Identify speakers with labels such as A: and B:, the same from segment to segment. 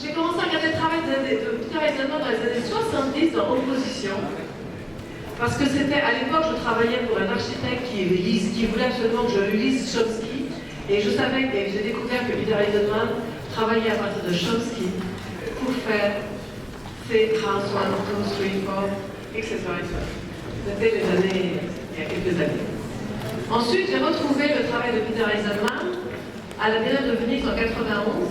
A: j'ai commencé à regarder le travail de Peter Eisenman dans les années 70 dans Opposition. Parce que c'était, à l'époque, je travaillais pour un architecte qui voulait absolument que je lise Chomsky. Et je savais que j'ai découvert que Peter Eisenman travaillait à partir de Chomsky pour faire ses House 1, 2, 3, 4, etc. C'était les années, il y a quelques années. Ensuite, j'ai retrouvé le travail de Peter Eisenman à la Biennale de Venise en 91,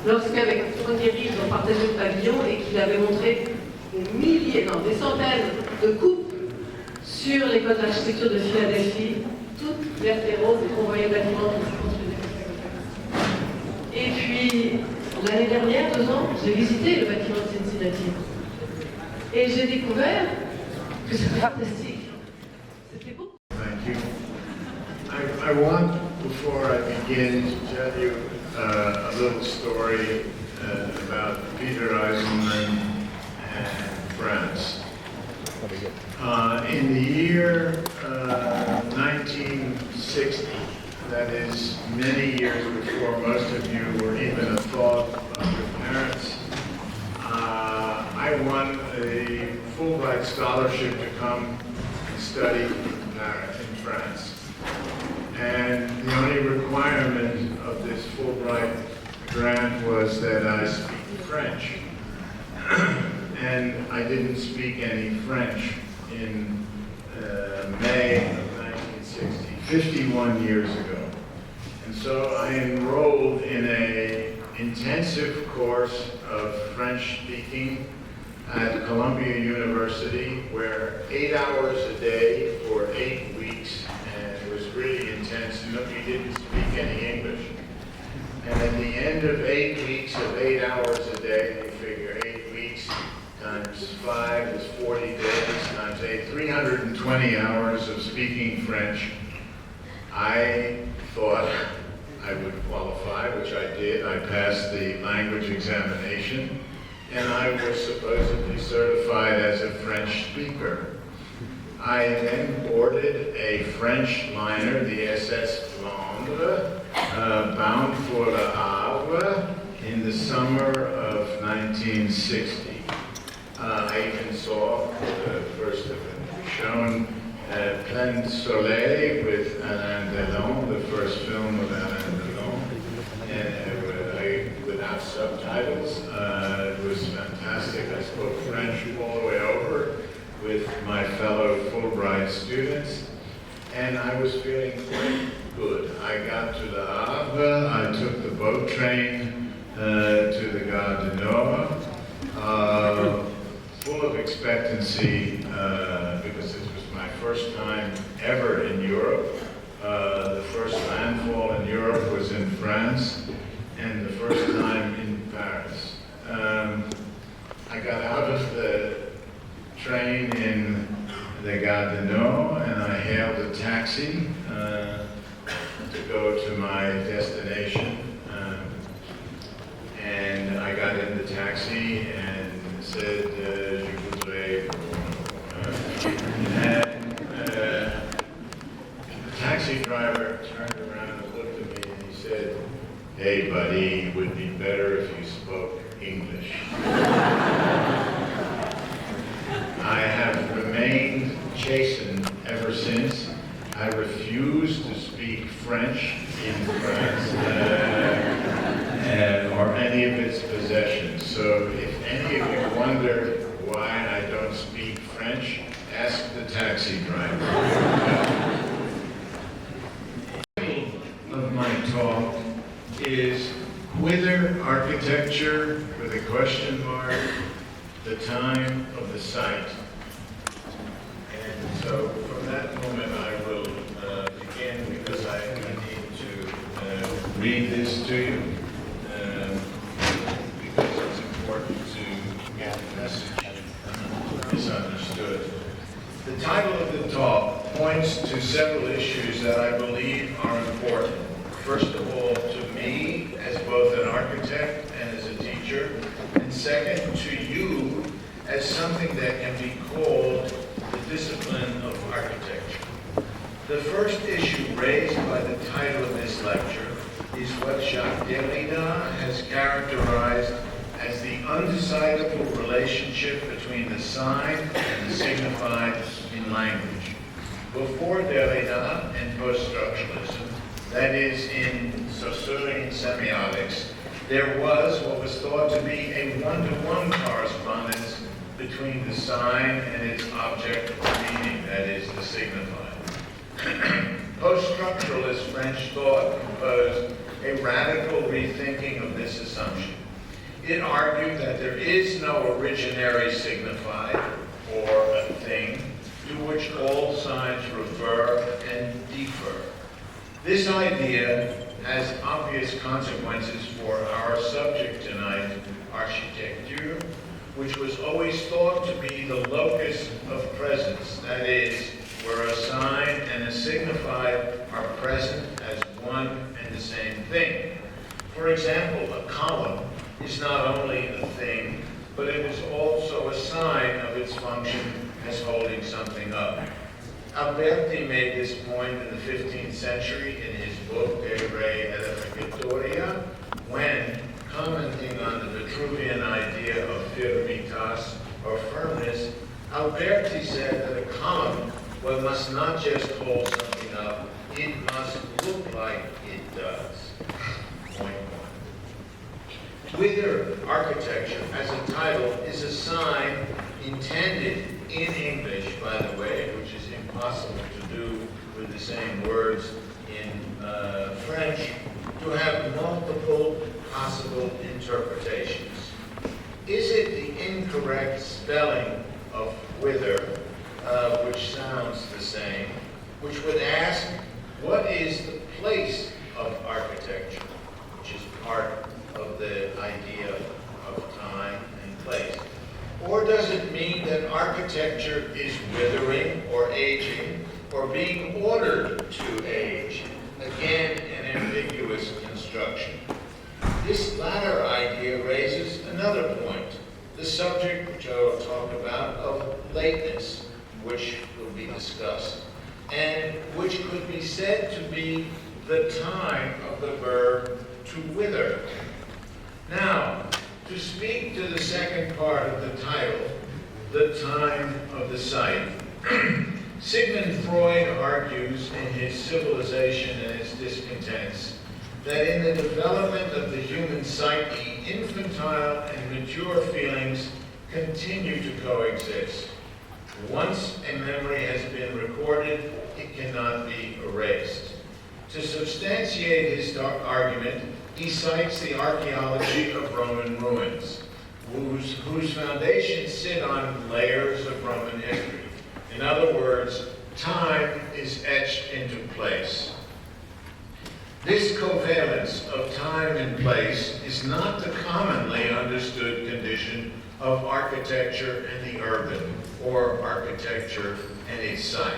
A: lorsqu'avec Thierry, ils ont partagé le pavillon et qu'il avait montré des centaines de coupes sur l'école d'architecture de Philadelphie, toutes vertes et roses, et qu'on voyait le bâtiment qui se construisait. Et puis, l'année dernière, 2 ans, j'ai visité le bâtiment de Cincinnati. Et j'ai découvert que c'était fantastique. C'était beau.
B: Thank you. I want, before I begin, to tell you a little story about Peter Eisenman and France. In the year 1960, that is many years before most of you were even a thought of your parents, I won a Fulbright scholarship to come and study in Paris, in France. And the only requirement of this Fulbright grant was that I speak French. And I didn't speak any French in May of 1960, 51 years ago. And so I enrolled in an intensive course of French speaking at Columbia University, where 8 hours a day for 8 weeks, and it was really intense. We didn't speak any English. And at the end of 8 weeks of 8 hours a day, you figure 8 weeks times 5 is 40 days, times 8, 320 hours of speaking French. I thought I would qualify, which I did. I passed the language examination, and I was supposedly certified as a French speaker. I then boarded a French liner, the SS Flandre, bound for Le Havre in the summer of 1960. I even saw the first of it shown Plein Soleil with Alain Delon, the first film with Alain Delon, and without subtitles. It was fantastic. I spoke French all the way over with my fellow Fulbright students, and I was feeling quite good. I got to Le Havre, I took the boat train to the Gare du Nord, full of expectancy because it was my first time ever in Europe. The first landfall in Europe was in France, and the first time in Paris. I got out of the train in the Gare du Nord, and I hailed a taxi to go to my destination. And I got in the taxi and said, je voudrais... and the taxi driver turned around and looked at me and he said, "Hey buddy, it would be better if you spoke English." I have remained chastened ever since. I refuse to speak French in France or any of its possessions. So if any of you wonder why I don't speak French, ask the taxi driver. The title of my talk is Whither Architecture, with a question mark, the Time of the Site. And so from that moment I will begin, because I need to read this to you, because it's important to get the message misunderstood. The title of the talk points to several issues that I believe are important. First of all, to me, as both an architect and as a teacher, and second, to you, as something that can be called the discipline of architecture. The first issue raised by the title of this lecture is what Jacques Derrida has characterized undecidable relationship between the sign and the signified in language. Before Derrida and post-structuralism, that is, in Saussure and semiotics, there was what was thought to be a one-to-one correspondence between the sign and its object of meaning, that is, the signified. Post-structuralist French thought proposed a radical rethinking of this assumption. It argued that there is no originary signified, or a thing, to which all signs refer and defer. This idea has obvious consequences for our subject tonight, architecture, which was always thought to be the locus of presence, that is, where a sign and a signified are present as one and the same thing. For example, a column is not only a thing, but it is also a sign of its function as holding something up. Alberti made this point in the 15th century in his book De Re Edificatoria, when, commenting on the Vitruvian idea of firmitas, or firmness, Alberti said that a column must not just hold something up, it must look like it does. Point one. Whither architecture as a title is a sign intended in English, by the way, which is impossible to do with the same words in French, to have multiple possible interpretations. Is it the incorrect spelling of whither, which sounds the same, which would ask, what is the place of architecture, which is part of the idea of time and place? Or does it mean that architecture is withering or aging or being ordered to age? Again, an ambiguous construction. This latter idea raises another point, the subject, which I will talk about, of lateness, which will be discussed, and which could be said to be the time of the verb to wither. Now, to speak to the second part of the title, the time of the site, Sigmund Freud argues in his Civilization and its Discontents that in the development of the human psyche, infantile and mature feelings continue to coexist. Once a memory has been recorded, it cannot be erased. To substantiate his argument, he cites the archaeology of Roman ruins, whose foundations sit on layers of Roman history. In other words, time is etched into place. This covalence of time and place is not the commonly understood condition of architecture and the urban, or architecture and its site.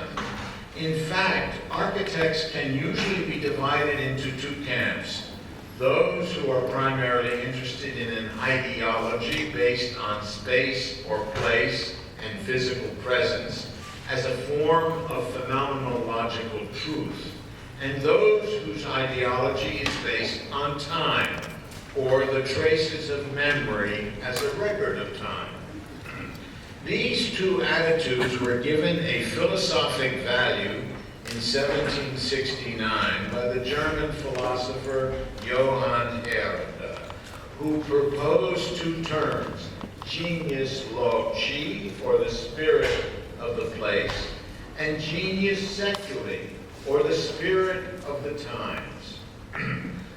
B: In fact, architects can usually be divided into two camps. Those who are primarily interested in an ideology based on space or place and physical presence as a form of phenomenological truth, and those whose ideology is based on time, or the traces of memory as a record of time. These two attitudes were given a philosophic value in 1769 by the German philosopher Johann Herder, who proposed two terms, genius loci, or the spirit of the place, and genius seculi, or the spirit of the times.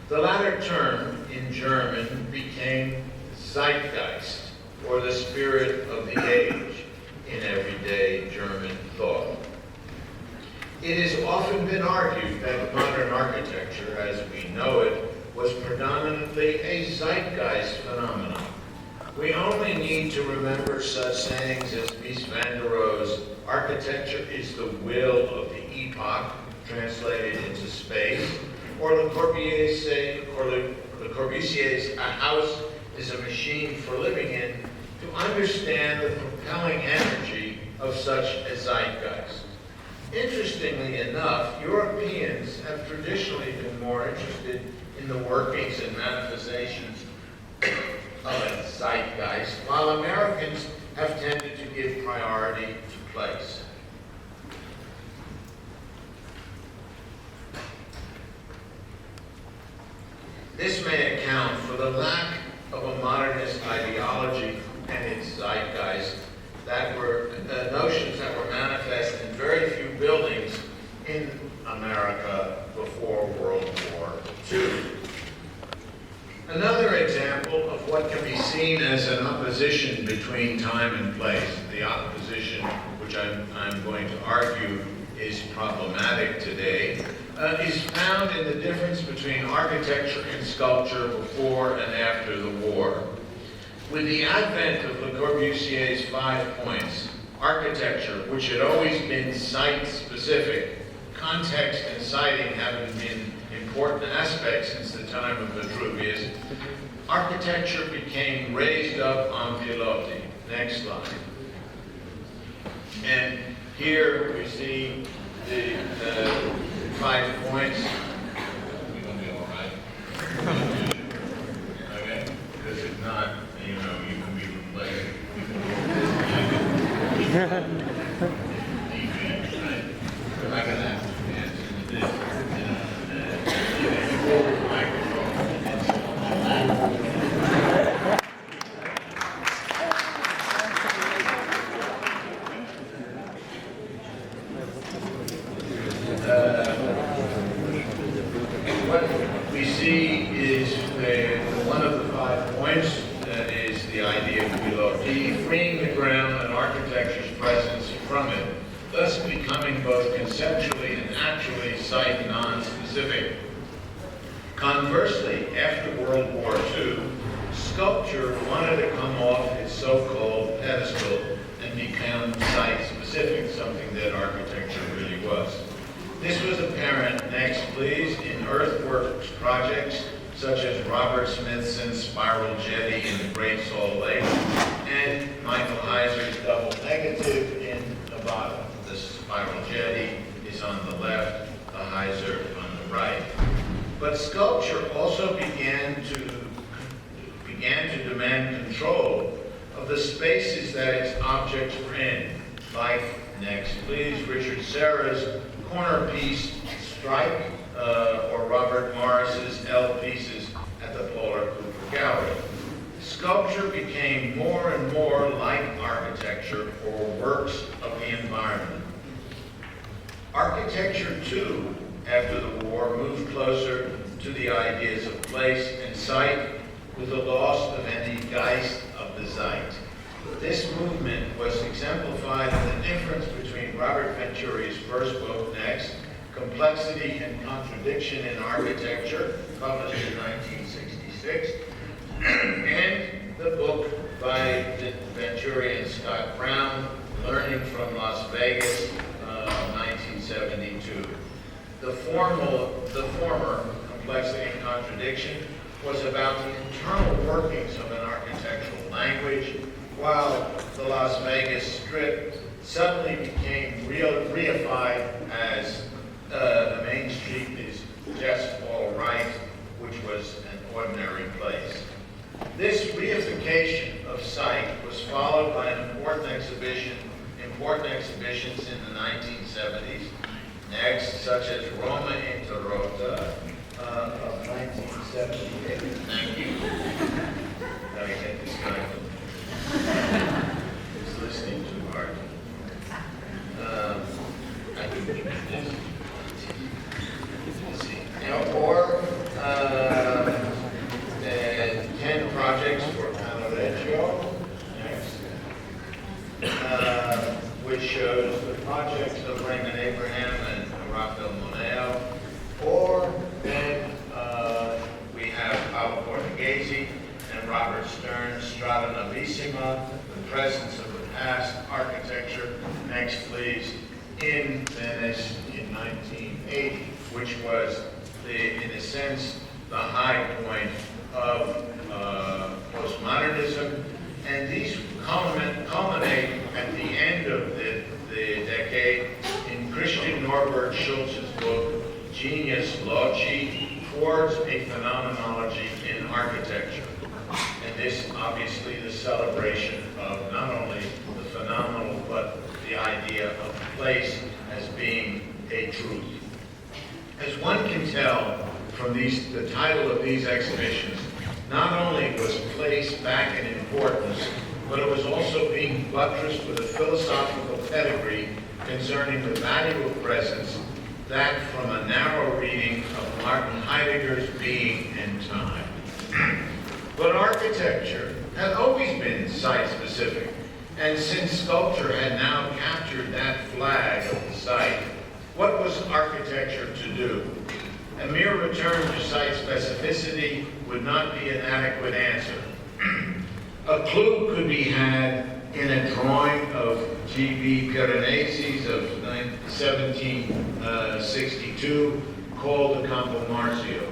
B: The latter term in German became Zeitgeist, or the spirit of the age, in everyday German thought. It has often been argued that modern architecture, as we know it, was predominantly a zeitgeist phenomenon. We only need to remember such sayings as Mies van der Rohe's, architecture is the will of the epoch, translated into space, or Le Corbusier's, a house is a machine for living in, to understand the propelling energy of such a zeitgeist. Interestingly enough, Europeans have traditionally been more interested in the workings and manifestations of a zeitgeist, while Americans have tended to give priority to place. This may account for the lack of a modernist ideology and its zeitgeist that were notions that were manifest in very few buildings in America before World War II. Another example of what can be seen as an opposition between time and place, the opposition which I'm going to argue is problematic today, is found in the difference between architecture and sculpture before and after the war. With the advent of Le Corbusier's 5 points, architecture, which had always been site-specific, context and siting having been important aspects since the time of Vitruvius, architecture became raised up on pilotis. Next slide. And here we see the 5 points. We're going to be all right. Okay? Because if not, you know, you can be replaced. Defense, right? If I can ask you to answer this, hold the microphone and sit on my lap. What we see is one of the 5 points is the idea of pilotis, freeing the ground and architecture's presence from it, thus becoming both conceptually and actually site non-specific. Conversely, after World War II, sculpture wanted to come off its so-called pedestal and become site-specific, something that architecture really was. This was apparent, next please, in earthworks projects such as Robert Smithson's Spiral Jetty in the Great Salt Lake and Michael Heiser's Double Negative in Nevada. The Spiral Jetty is on the left, the Heiser on the right. But sculpture also began to demand control of the spaces that its objects were in, like, next please, Richard Serra's corner piece Strike, or Robert Morris's L pieces at the Polar Cooper Gallery. Sculpture became more and more like architecture or works of the environment. Architecture, too, after the war, moved closer to the ideas of place and site with the loss of any Geist of the Zeit. This movement was exemplified in the difference between Robert Venturi's first book, Next, Complexity and Contradiction in Architecture, published in 1966, and the book by Venturi and Scott Brown, Learning from Las Vegas, 1972. The former, Complexity and Contradiction, was about the internal workings of an architectural language, while the Las Vegas strip suddenly became reified as the main street is just all right, which was an ordinary place. This reification of site was followed by important exhibitions in the 1970s, next, such as Roma Interrota of 1978. Thank you. Now you get this guy. He's listening too hard. I can do this. Or 10 projects for Canoreccio, next, which shows the projects of Raymond Abraham and Rafael Moneo. Or then we have Paolo Borghese and Robert Stern's Strada Novissima, the presence of the past architecture, next please, in Venice in 1980, which was, in a sense, the high point of postmodernism. And these culminate at the end of the decade in Christian Norbert Schultz's book, Genius Loci, Towards a Phenomenology in Architecture. And in this, obviously, the celebration of not only the phenomenal, but the idea of place as being a truth. As one can tell from the title of these exhibitions, not only was place back in importance, but it was also being buttressed with a philosophical pedigree concerning the value of presence, that from a narrow reading of Martin Heidegger's Being and Time. But architecture had always been site-specific, and since sculpture had now captured that flag of the site, what was architecture to do? A mere return to site specificity would not be an adequate answer. A clue could be had in a drawing of G.B. Piranesi's of 1762 called the Campo Marzio,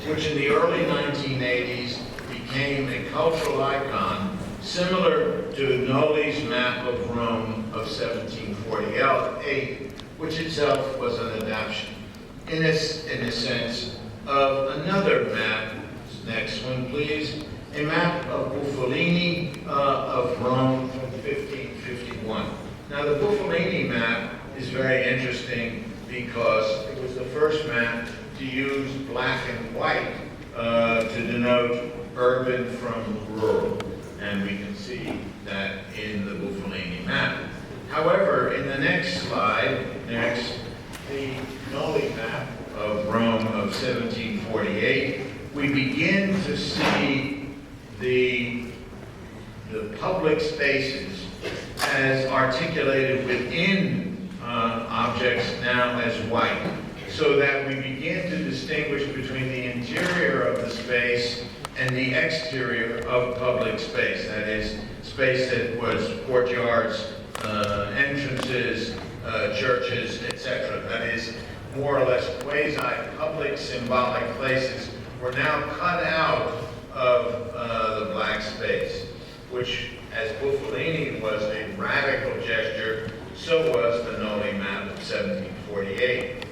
B: which in the early 1980s became a cultural icon similar to Noli's map of Rome of 1748, which itself was an adaptation, in a sense, of another map. Next one, please. A map of Bufalini of Rome from 1551. Now, the Bufalini map is very interesting because it was the first map to use black and white to denote urban from rural. And we can see that in the Bufalini map. However, in the next slide, the Noli map of Rome of 1748, we begin to see the public spaces as articulated within objects now as white, so that we begin to distinguish between the interior of the space and the exterior of public space, that is, space that was courtyards, entrances, churches, etc. That is, more or less quasi-public symbolic places were now cut out of the black space, which, as Bufalini was a radical gesture, so was the Noli map of 1748,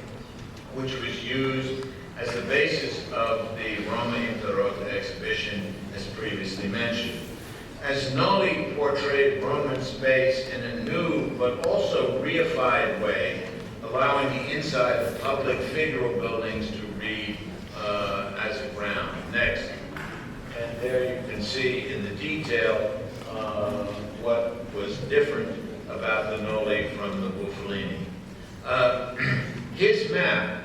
B: which was used as the basis of the Roma Interrotta exhibition, as previously mentioned. As Noli portrayed Roman space in a new but also reified way, allowing the inside of public figural buildings to read as a ground. Next. And there you can see in the detail what was different about the Noli from the Bufalini. His map,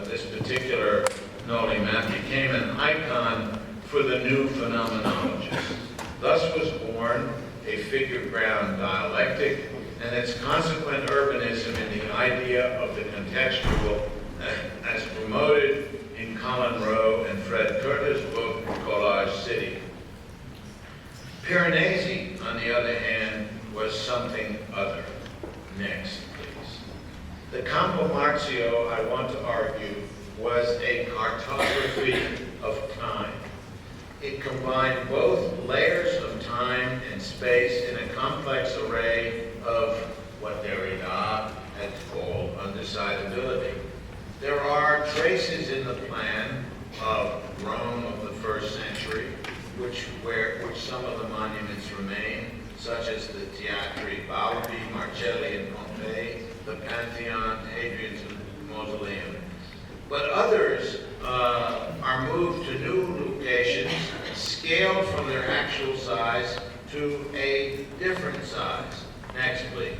B: this particular Noli map, became an icon for the new phenomenologist. Thus was born a figure-ground dialectic and its consequent urbanism in the idea of the contextual as promoted in Colin Rowe and Fred Curtis' book, Collage City. Piranesi, on the other hand, was something other. Next, please. The Campo Marzio, I want to argue, was a cartography of time. It combined both layers of time and space in a complex array of what Derrida had called undecidability. There are traces in the plan of Rome of the first century, which some of the monuments remain, such as the Teatri Balbi, Marcelli, and Pompei, the Pantheon, Hadrian's Mausoleum. But others are moved to new locations, scaled from their actual size to a different size. Next, please.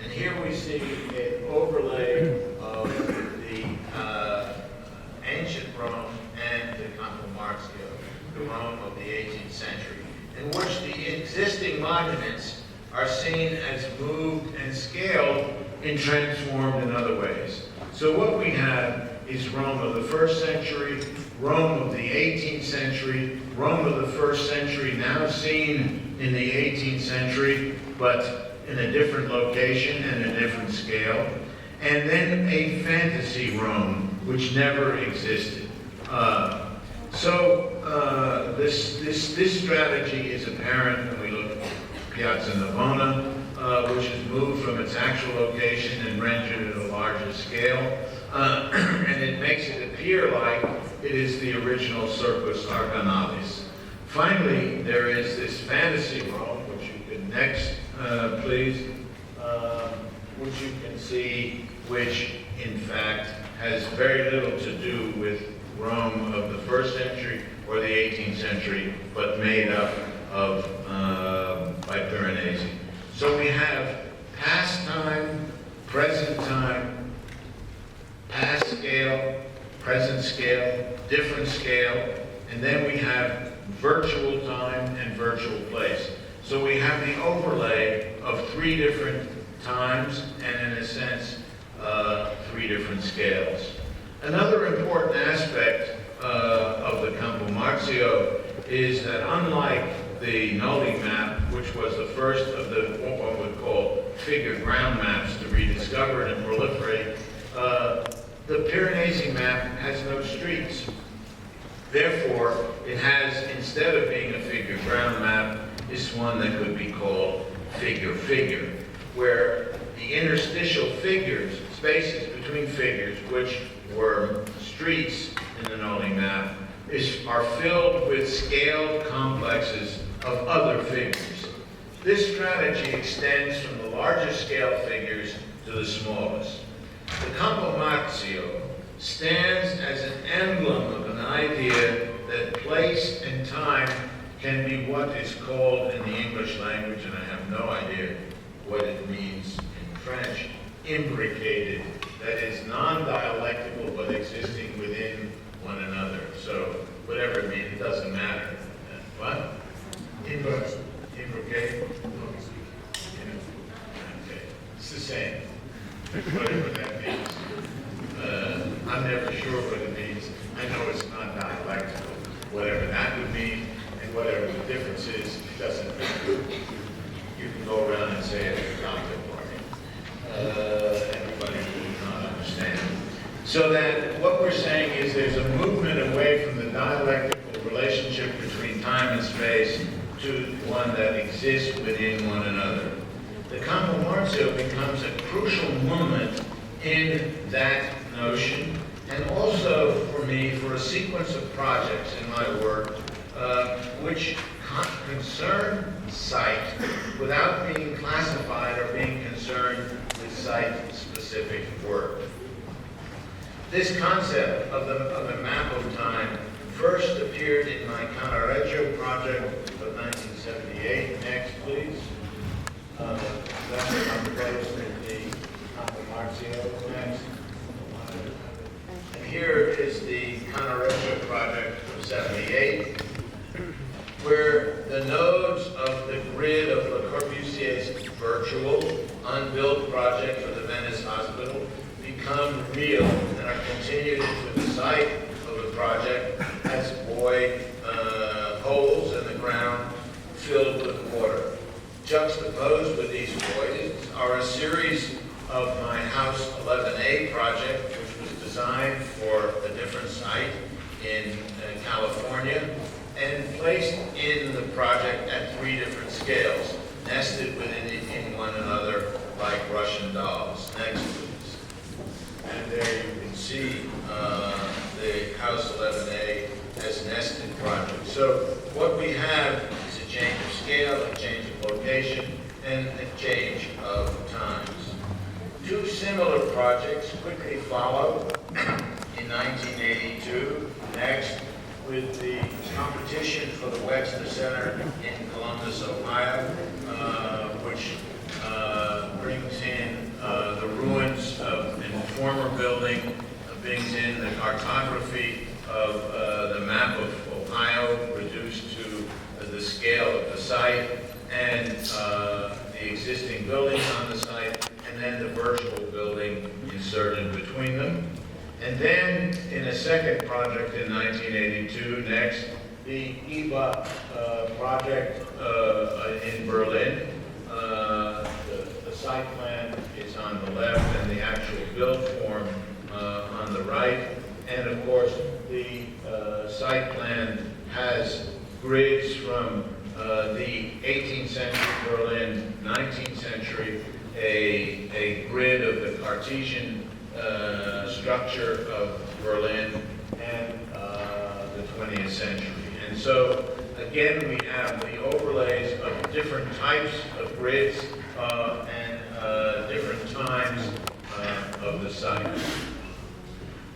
B: And here we see an overlay of the ancient Rome and the Campo Marzio, the Rome of the 18th century, in which the existing monuments are seen as moved and scaled and transformed in other ways. So what we have is Rome of the first century, Rome of the 18th century, Rome of the first century now seen in the 18th century, but in a different location and a different scale, and then a fantasy Rome, which never existed. This strategy is apparent when we look at Piazza Navona, which has moved from its actual location and rendered at a larger scale, and it makes it appear like it is the original Circus Argonavis. Finally, there is this fantasy Rome, which you can next, please, which you can see, which in fact has very little to do with Rome of the 1st century or the 18th century, but made up of by Piranesi. So we have past time, present time, past scale, present scale, different scale, and then we have virtual time and virtual place. So we have the overlay of 3 different times and, in a sense, 3 different scales. Another important aspect of the Campo Marzio is that unlike the Noli map, which was the first of the what one would call figure ground maps to be discovered and proliferate, the Piranesi map has no streets. Therefore, it has, instead of being a figure ground map, is one that could be called figure-figure, where the interstitial figures, spaces between figures, which were streets in the Noli map, are filled with scaled complexes of other figures. This strategy extends from the largest scale figures to the smallest. The Campo Marzio stands as an emblem of an idea that place and time can be what is called in the English language, and I have no idea what it means in French, imbricated, that is non-dialectical but existing within one another. So whatever it means, it doesn't matter. What? Imbricated? Okay. It's the same. Whatever that means. I'm never sure what it means. I know it's not dialectical. Whatever that would mean, and whatever the difference is, it doesn't matter. You can go around and say it at a cocktail party. Everybody will not understand. So that what we're saying is there's a movement away from the dialectical relationship between time and space to one that exists within one another. The Campo Marzio becomes a crucial moment in that notion, and also for me, for a sequence of projects in my work which concern site without being classified or being concerned with site-specific work. This concept of the map of time first appeared in my Canareggio project of 1978. Next, please. That's another place in the Campo Marzio. Next. And here is the Canareggio project of 78, where the nodes of the grid of Le Corbusier's virtual, unbuilt project for the Venice Hospital become real and are continued into the site of the project as void holes in the ground filled with water. Juxtaposed with these voids are a series of my House 11A project, which was designed for a different site in California and placed in the project at 3 different scales, nested within one another like Russian dolls. Next, please. And there you can see the House 11A as nested projects. So what we have is a change of scale, a change of location, and a change of times. 2 similar projects quickly follow in 1982. Next, with the competition for the Webster Center in Columbus, Ohio, which brings in the ruins of a former building, brings in the cartography of the map of Ohio reduced to the scale of the site, and the existing buildings on the site, and then the virtual building inserted between them. And then, in a second project in 1982, next, the EBA project in Berlin. The site plan is on the left and the actual build form on the right. And of course, the site plan has grids from the 18th century Berlin, 19th century, a grid of the Cartesian structure of Berlin, and the 20th century. And so again, we have the overlays of different types of grids and different times of the site.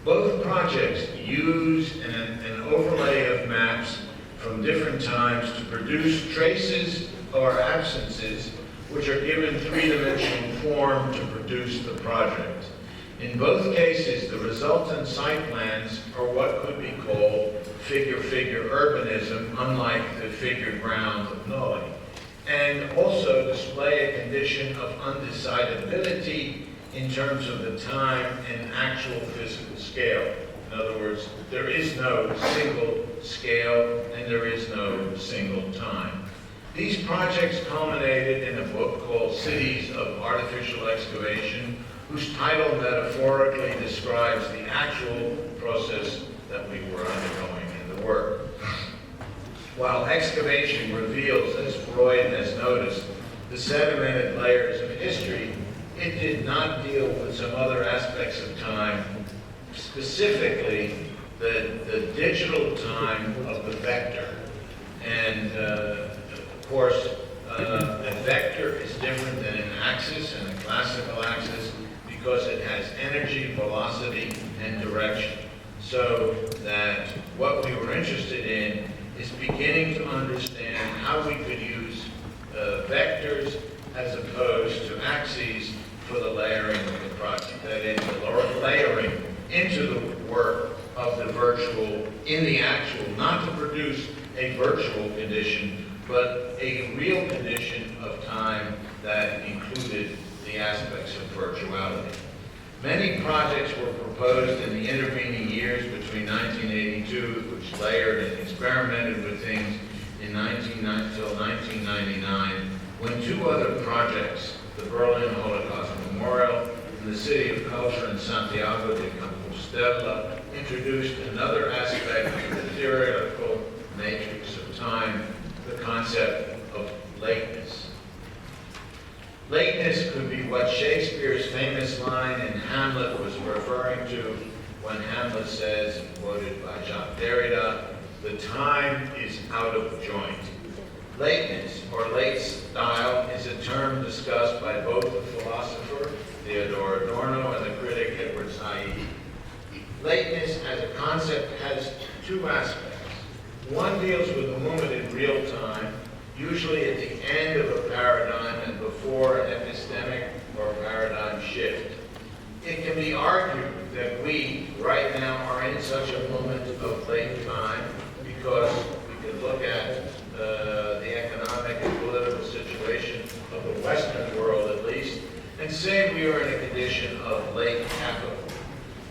B: Both projects use an overlay of maps from different times to produce traces or absences which are given three-dimensional form to produce the project. In both cases, the resultant site plans are what could be called figure-figure urbanism, unlike the figure ground of Noli, and also display a condition of undecidability in terms of the time and actual physical scale. In other words, there is no single scale and there is no single time. These projects culminated in a book called Cities of Artificial Excavation, whose title metaphorically describes the actual process that we were undergoing in the work. While excavation reveals, as Freud has noticed, the sedimented layers of history, it did not deal with some other aspects of time, specifically the digital time of the vector. And of course, a vector is different than an axis and a classical axis because it has energy, velocity, and direction. So that what we were interested in is beginning to understand how we could use vectors as opposed to axes for the layering of the project. That is, the layering into the work of the virtual in the actual, not to produce a virtual condition, but a real condition of time that included the aspects of virtuality. Many projects were proposed in the intervening years between 1982, which layered and experimented with things until 1999, when two other projects, the Berlin Holocaust Memorial and the City of Culture in Santiago de Compostela, introduced another aspect of the theoretical matrix of time, the concept of lateness. Lateness could be what Shakespeare's famous line in Hamlet was referring to when Hamlet says, quoted by Jacques Derrida, "The time is out of joint." Lateness, or late style, is a term discussed by both the philosopher Theodor Adorno and the critic Edward Said. Lateness as a concept has two aspects. One deals with the moment in real time, usually at the end of a paradigm and before an epistemic or paradigm shift. It can be argued that we, right now, are in such a moment of late time because we can look at the economic and political situation of the Western world, at least, and say we are in a condition of late capital.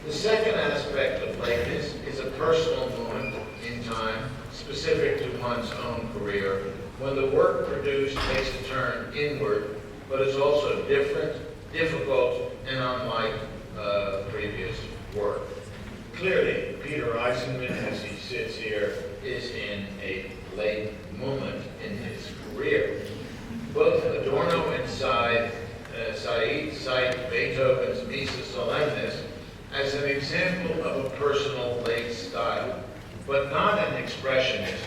B: The second aspect of lateness is a personal moment in time, specific to one's own career, when the work produced takes a turn inward, but is also different, difficult, and unlike previous work. Clearly, Peter Eisenman, as he sits here, is in a late moment in his career. Both Adorno and Said cite Beethoven's Missa Solemnis as an example of a personal late style, but not an expressionist,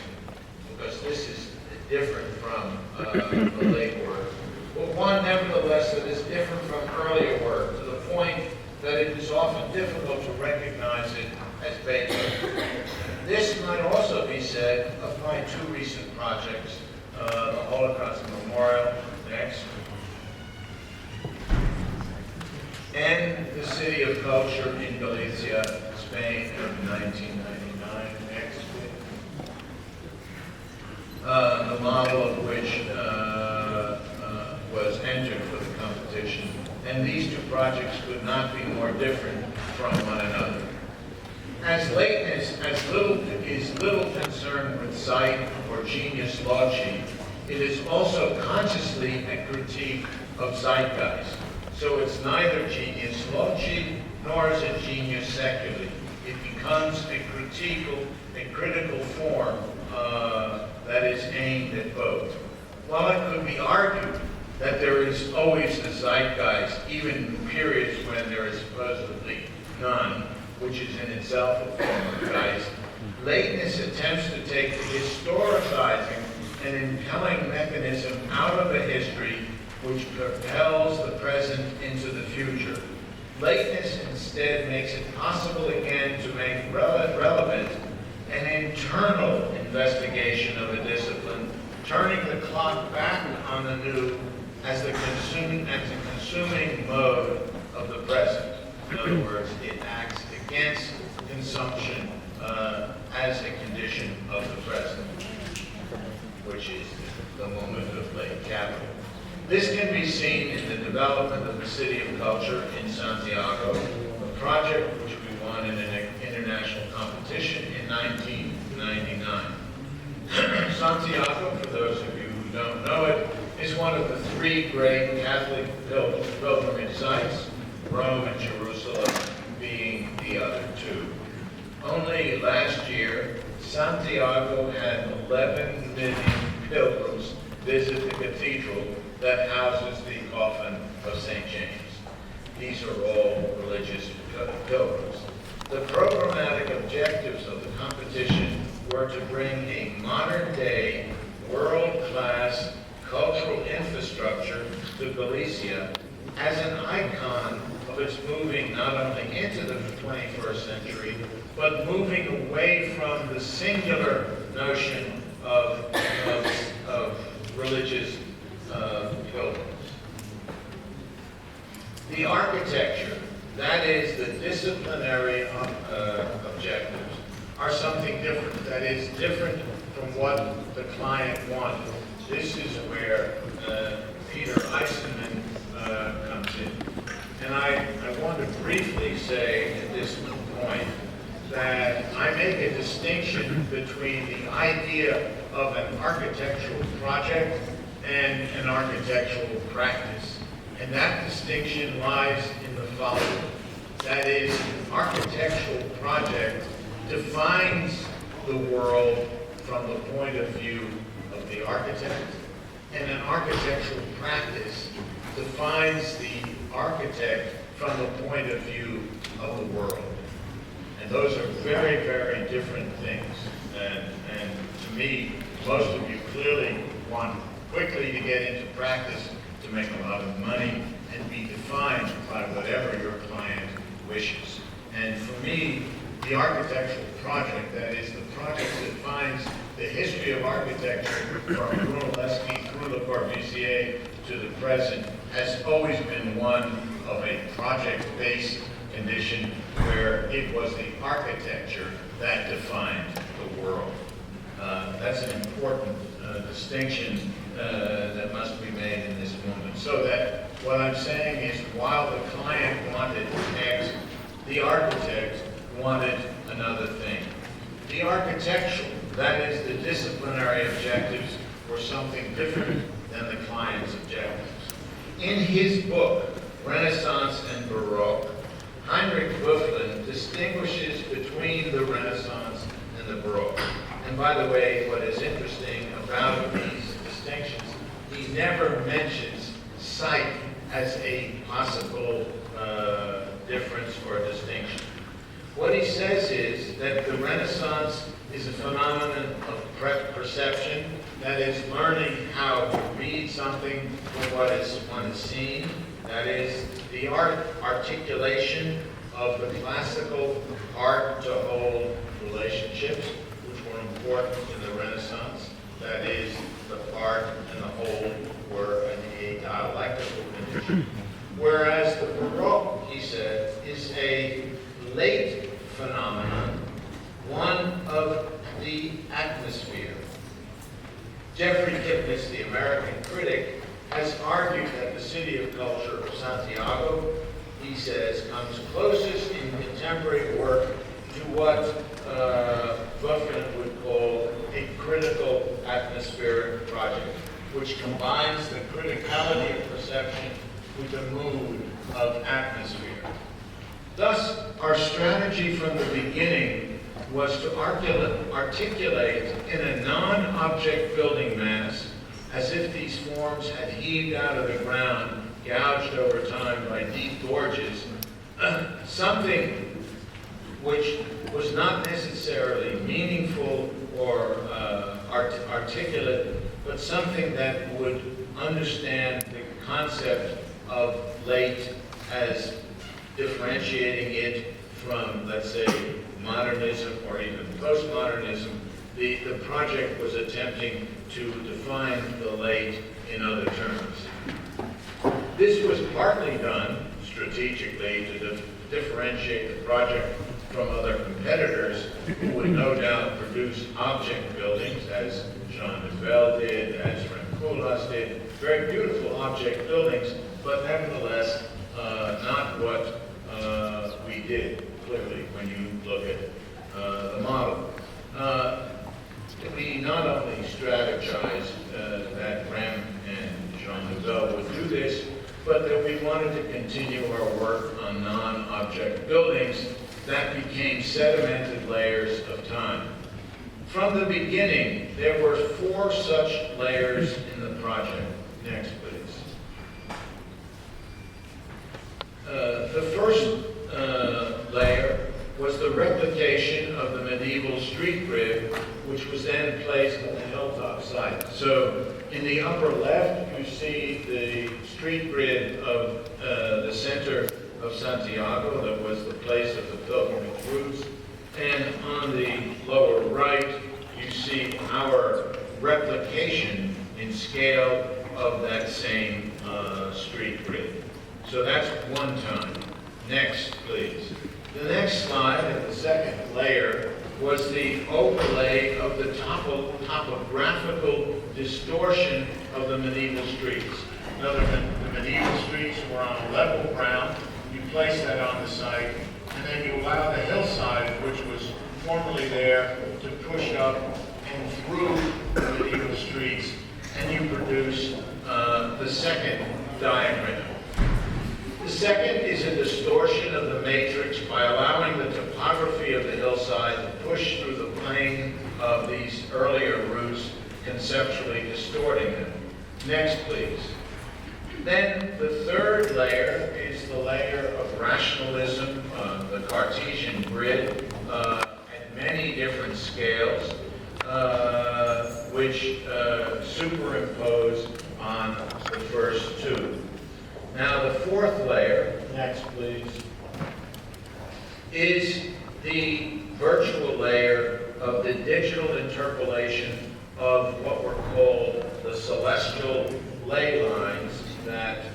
B: because this is different from the late work, but one nevertheless that is different from earlier work to the point that it is often difficult to recognize it as Beethoven. This might also be said of my two recent projects, the Holocaust Memorial, next, and the City of Culture in Galicia, Spain in 1999, next. The model of which was entered for the competition. And these two projects could not be more different from one another. As lateness is little concerned with sight or genius loci, it is also consciously a critique of zeitgeist. So it's neither genius loci nor is it genius secularly. It becomes a critical form that is aimed at both. While it could be argued that there is always a zeitgeist, even in periods when there is supposedly none, which is in itself a form of geist, Lateness attempts to take the historicizing and impelling mechanism out of a history which propels the present into the future. Lateness instead makes it possible again to make relevant an internal investigation of a discipline, turning the clock back on the new as the consuming mode of the present. In other words, it acts against consumption as a condition of the present, which is the moment of late capital. This can be seen in the development of the City of Culture in Santiago, a project which we won in an international competition in 1999. Santiago, for those of you who don't know it, is one of the three great Catholic pilgrimage sites, Rome and Jerusalem being the other two. Only last year, Santiago had 11 million pilgrims visit the cathedral that houses the coffin of St. James. These are all religious pilgrims. The programmatic objectives of the competition were to bring a modern-day, world-class cultural infrastructure to Galicia as an icon of its moving not only into the 21st century, but moving away from the singular notion of religious pilgrims. The architecture, that is the disciplinary objectives, are something different. That is different from what the client wanted. This is where Peter Eisenman comes in. And I want to briefly say at this point that I make a distinction between the idea of an architectural project and an architectural practice. And that distinction lies in the following. That is, an architectural project defines the world from the point of view of the architect, and an architectural practice defines the architect from the point of view of the world. And those are very, very different things. And to me, most of you clearly want quickly to get into practice to make a lot of money and be defined by whatever your client wishes. And for me, the architectural project, that is the project that defines the history of architecture from Brunelleschi through Le Corbusier to the present, has always been one of a project-based condition where it was the architecture that defined the world. That's an important distinction that must be made in this moment. So that what I'm saying is, while the client wanted X, the architect wanted another thing. The architectural, that is the disciplinary objectives, were something different than the client's objectives. In his book, Renaissance and Baroque, Heinrich Bufflin distinguishes between the Renaissance and the Baroque. And by the way, what is interesting about these distinctions, he never mentions site as a possible difference or distinction. What he says is that the Renaissance is a phenomenon of perception, that is, learning how to read something from what one is seen. That is, the articulation of the classical heart-to-whole relationships, which were important in the Renaissance. That is, the part and the whole were a dialectical condition. Whereas the Baroque, he said, is a late phenomenon, one of the atmosphere. Jeffrey Kipnis, the American critic, has argued that the City of Culture of Santiago, he says, comes closest in contemporary work to what Bufflin would call a critical atmospheric project, which combines the criticality of perception with the mood of atmosphere. Thus, our strategy from the beginning was to articulate in a non-object building mass, as if these forms had heaved out of the ground, gouged over time by deep gorges, something which
C: was not necessarily meaningful or articulate, but something that would understand the concept of late as differentiating it from, let's say, modernism or even postmodernism. The project was attempting to define the late in other terms. This was partly done strategically to differentiate the project from other competitors who would no doubt produce object buildings, as Jean Nouvel did, as Koolhaas did, very beautiful object buildings, but nevertheless not what we did, clearly, when you look at the model. We not only strategized that Rem and Jean Nouvel would do this, but that we wanted to continue our work on non-object buildings that became sedimented layers of time. From the beginning, there were 4 such layers in the project. Next, please. The first layer was the replication of the medieval street grid, which was then placed on the hilltop site. So in the upper left, you see the street grid of the center of Santiago, that was the place of the pilgrimage routes. And on the lower right, you see our replication in scale of that same street grid. So that's one time. Next, please. The next slide, the second layer, was the overlay of the topographical distortion of the medieval streets. In other words, the medieval streets were on a level ground. You place that on the site, and then you allow the hillside, which was formerly there, to push up and through the medieval streets, and you produce the second diagram. The second is a distortion of the matrix by allowing the topography of the hillside to push through the plane of these earlier routes, conceptually distorting them. Next, please. Then the third layer is the layer of rationalism, the Cartesian grid, at many different scales, which superimpose on the first 2. Now the fourth layer, next please, is the virtual layer of the digital interpolation of what were called the celestial ley lines that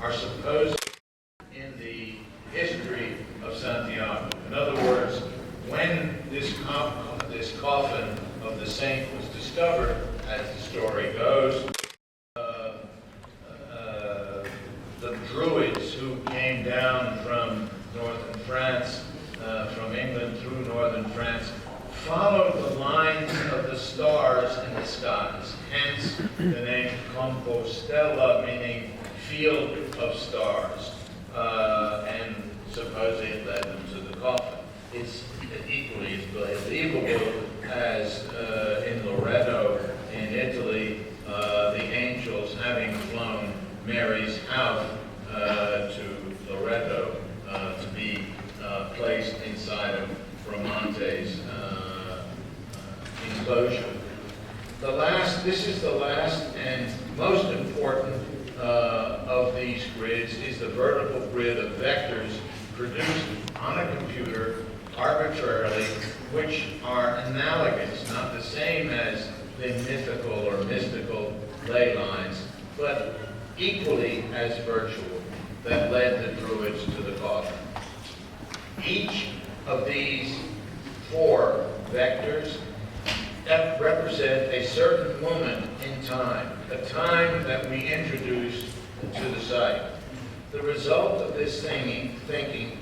C: are supposed in the history of Santiago. In other words, when this coffin of the saint was discovered, as the story goes, the Druids who came down from northern France, from England through northern France, followed the lines of the stars in the skies. Hence the name Compostela, meaning field of stars, and supposedly it led them to the coffin. It's equally as believable as in Loreto, in Italy, the angels having flown Mary's house to Loreto to be placed inside of Bramante's enclosure. This is the last and most important of these grids, is the vertical grid of vectors produced on a computer arbitrarily, which are analogous, not the same as the mythical or mystical ley lines, but equally as virtual, that led the Druids to the coffin. Each of these 4 vectors represent a certain moment in time, a time that we introduced to the site. The result of this thinking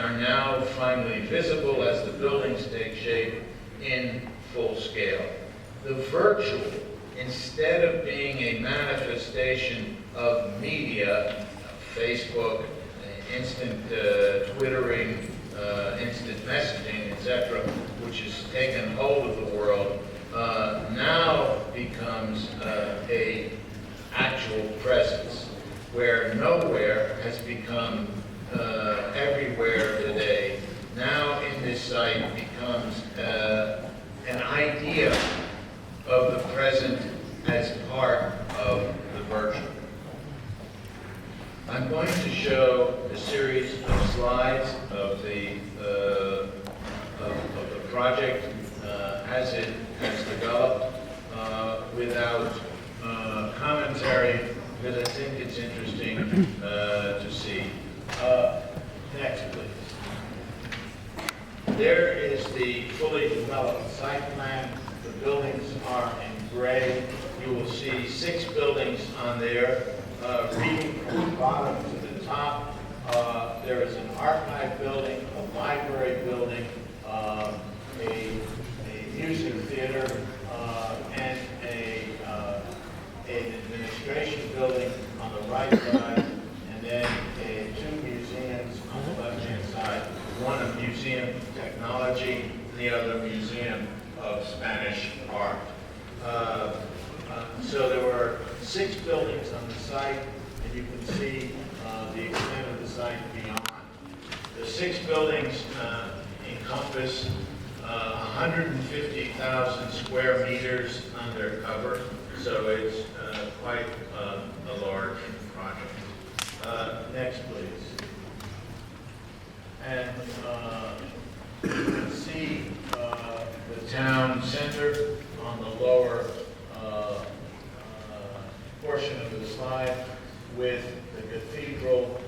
C: are now finally visible as the buildings take shape in full scale. The virtual, instead of being a manifestation of media, Facebook, instant twittering, instant messaging, etc., which has taken hold of the world, now becomes a actual presence, where nowhere has become everywhere today. Now in this site, idea of the present as part of the virtual. I'm going to show a series of slides of the project as it has developed without commentary, because I think it's interesting to see. Next, please. There is the fully developed site plan. The buildings are in gray. You will see 6 buildings on there. Reading from the bottom to the top, there is an archive building, a library building, a music theater, and an administration building on the right side, and then 2 museums on the left-hand side. One a museum of technology, and the other museum of Spanish art. So there were 6 buildings on the site, and you can see the extent of the site beyond. The 6 buildings encompass 150,000 square meters under cover, so it's quite a large project. Next, please. And you can see the town center on the lower portion of the slide, with the cathedral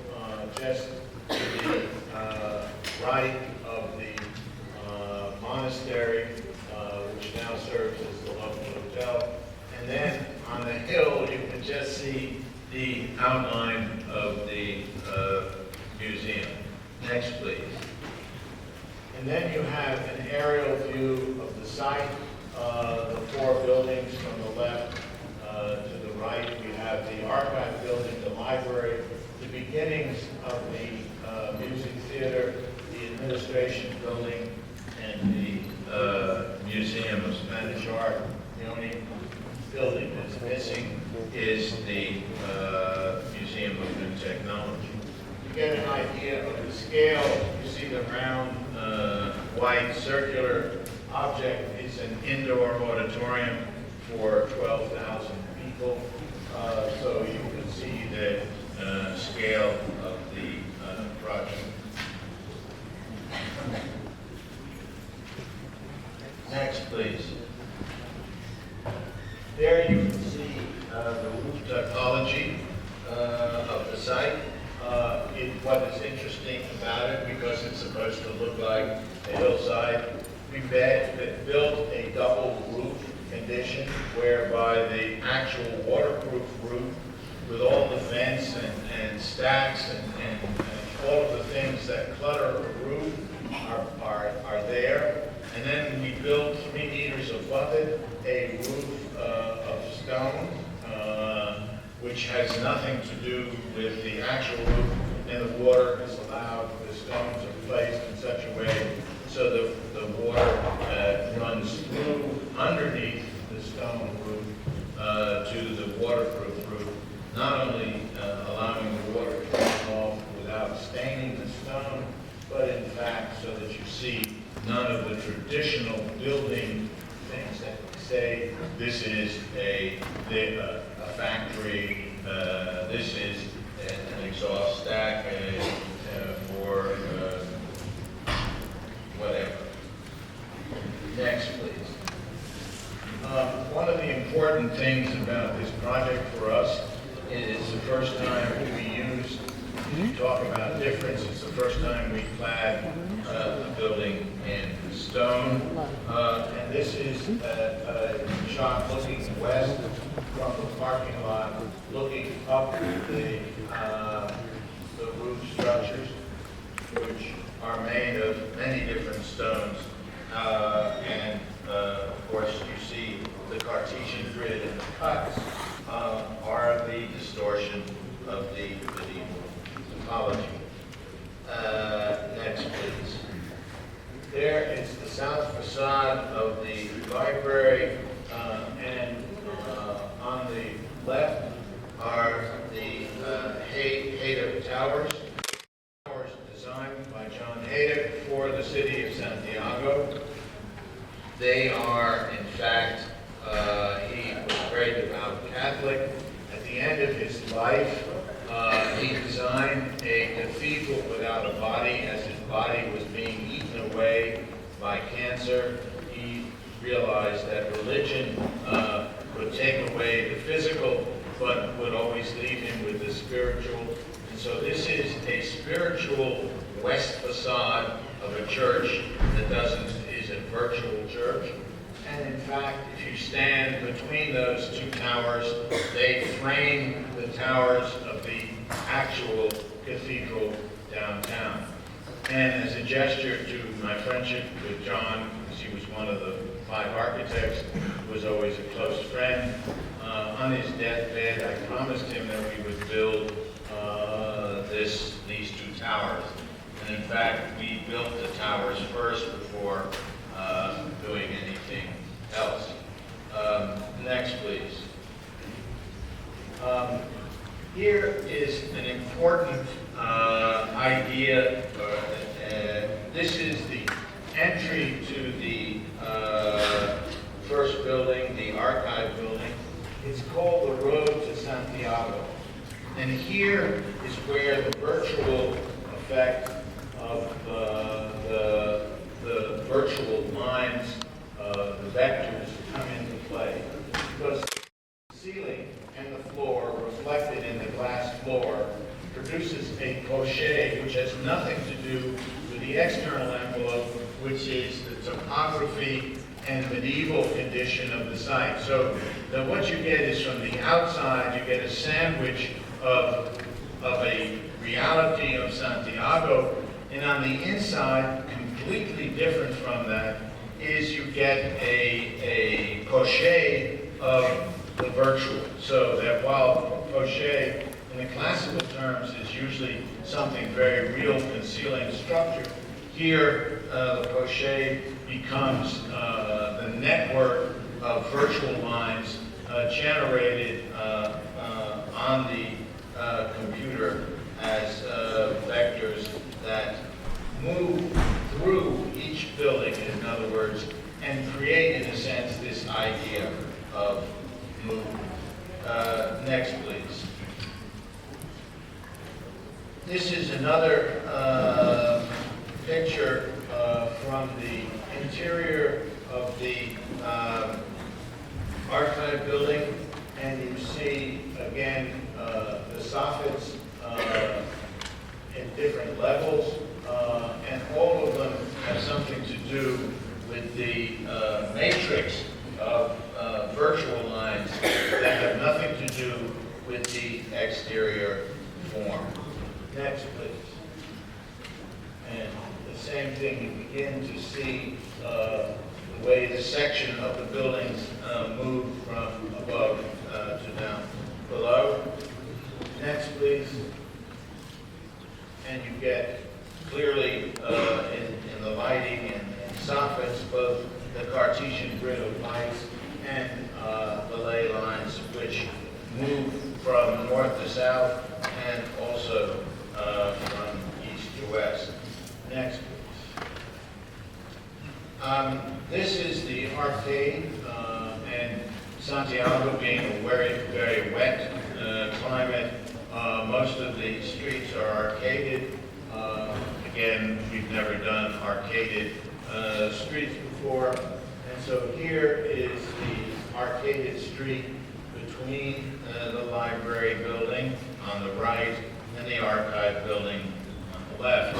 C: just to the right of the monastery, which now serves as the local hotel. And then on the hill, you can just see the outline of the museum. Next, please. And then you have an aerial view of the site, the 4 buildings from the left to the right. We have the archive building, the library, the beginnings of the music theater, the administration building, and the Museum of Spanish Art. The only building that's missing is the Museum of New Technology. To get an idea of the scale, you see the round white circular object. It's an indoor auditorium for 12,000 people. So you can see the scale of the project. Next, please. There you can see the roof typology of the site. What is interesting about it, because it's supposed to look like a hillside, we built a double roof condition whereby the actual waterproof roof, with all the vents and stacks and all of the things that clutter a roof are there. And then we built 3 meters above it a roof of stone, which has nothing to do with the actual roof, and the water is allowed, the stones are placed in such a way so the water runs through underneath the stone roof to the waterproof roof, not only allowing the water to run off without staining the stone, but in fact so that you see none of the traditional building things that say this is a factory, this is an exhaust stack for whatever. Next, please. One of the important things about this project for us is the first time we used, you talk about difference, it's the first time we clad the building in stone. And this is a shot looking west from the parking lot, looking up the roof structures, which are made of many different stones. And of course, you see the Cartesian grid, and the cuts are the distortion of the medieval topology. Next, please. There is the south facade of the library, and on the left are the Haydock Towers. Towers designed by John Haydock for the city of Santiago. They are, in fact, he was a very devout Catholic. At the end of his life, he designed a cathedral without a body. As his body was being eaten away by cancer, he realized that religion would take away the physical, but would always leave him with the spiritual. And so this is a spiritual west facade of a church that is a virtual church. And in fact, if you stand between those two towers, they frame the towers of the actual cathedral downtown. And as a gesture to my friendship with John, because he was one of the 5 architects, who was always a close friend, on his deathbed, I promised him that we would build these 2 towers. And in fact, we built the towers first before doing anything else. Next, please. Here is an important idea. This is the entry to the first building, the archive building. It's called the Road to Santiago. And here is where the virtual effect of the virtual lines, the vectors, come into play. Because the ceiling and the floor, reflected in the glass floor, produces a crochet which has nothing to do with the external envelope, which is the topography and medieval condition of the site. So that what you get is, from the outside, you get a sandwich of a reality of Santiago, and on the inside, completely different from that, is you get a crochet of the virtual. So that while crochet in the classical terms is usually something very real, concealing structure, here the crochet becomes the network of virtual lines generated on the computer as vectors that move through each building, in other words, and create, in a sense, this idea of movement. Next, please. This is another picture from the interior of the archive building, and you see, again, the soffits in different levels, and all of them have something to do with the matrix of virtual lines that have nothing to do with the exterior form. Next, please. And the same thing, you begin to see the way the section of the buildings move from above to down below. Next, please. And you get clearly in the lighting and soffits both the Cartesian grid of lights and the ley lines, which move from north to south and also from east to west. Next, please. This is the arcade, and Santiago being a very, very wet climate, most of the streets are arcaded. Again, we've never done arcaded streets before, and so here is the arcaded street between the library building on the right and the archive building on the left.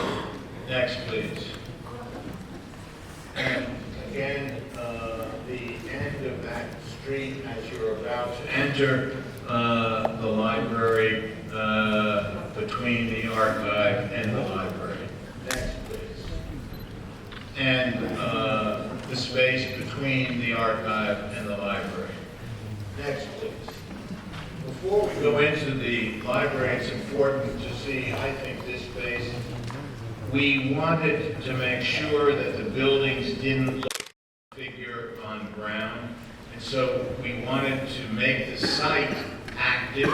C: Next, please. And again, the end of that street as you're about to enter the library, between the archive and the library. Next, please. And the space between the archive and the library. Next, please. Before we go into the library, it's important to see, I think, this space. We wanted to make sure that the buildings didn't look like a figure on ground, and so we wanted to make the site active.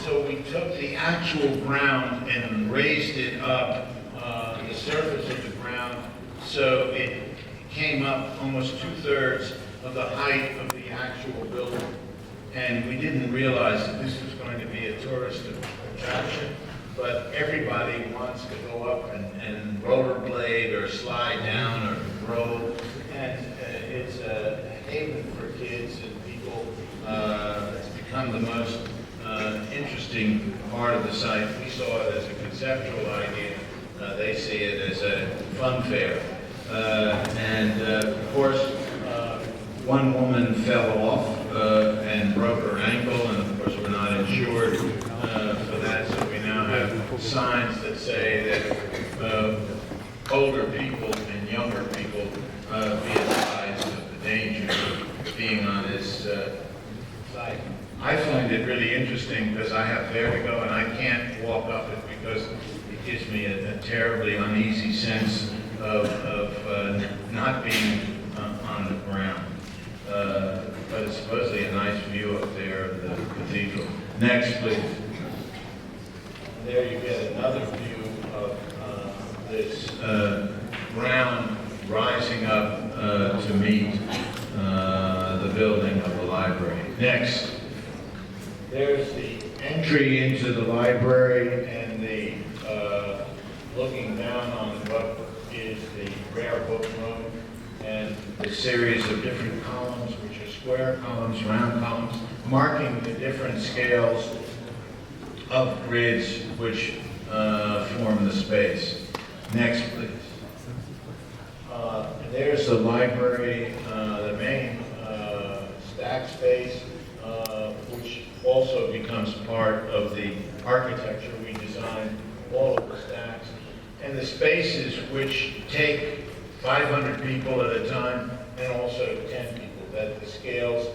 C: So we took the actual ground and raised it up, the surface of the ground, so it came up almost 2/3 of the height of the actual building. And we didn't realize that this was going to be a tourist attraction, but everybody wants to go up and rollerblade or slide down or roll. And it's a haven for kids and people. It's become the most interesting part of the site. We saw it as a conceptual idea. They see it as a fun fair. Of course, one woman fell off and broke her ankle, and of course we're not insured for that, so we now have signs that say that older people and younger people be advised of the danger of being on this site. I find it really interesting because I have vertigo and I can't walk up it because it gives me a terribly uneasy sense of not being on the ground. But it's supposedly a nice view up there of the cathedral. Next, please. There you get another view of this ground rising up to meet the building of the library. Next. There's the entry into the library and the looking down on what is the rare book room and the series of different columns, which are square columns, round columns, marking the different scales of grids which form the space. Next, please. There's the library, the main stack space, which also becomes part of the architecture. We designed all of the stacks. And the spaces which take 500 people at a time and also 10 people. That the scales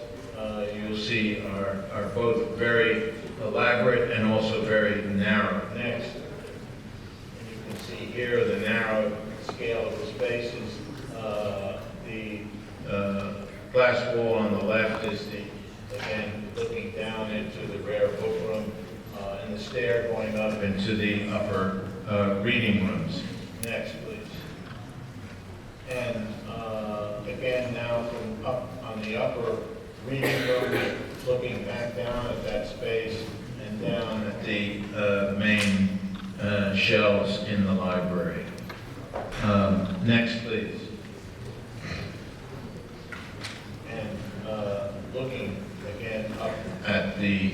C: you'll see are both very elaborate and also very narrow. Next. And you can see here the narrow scale of the spaces. The glass wall on the left is again, looking down into the rare book room, and the stair going up into the upper reading rooms. Next, please. And again, now from up on the upper reading room, looking back down at that space and down at the main shelves in the library. Next, please. And looking again up at the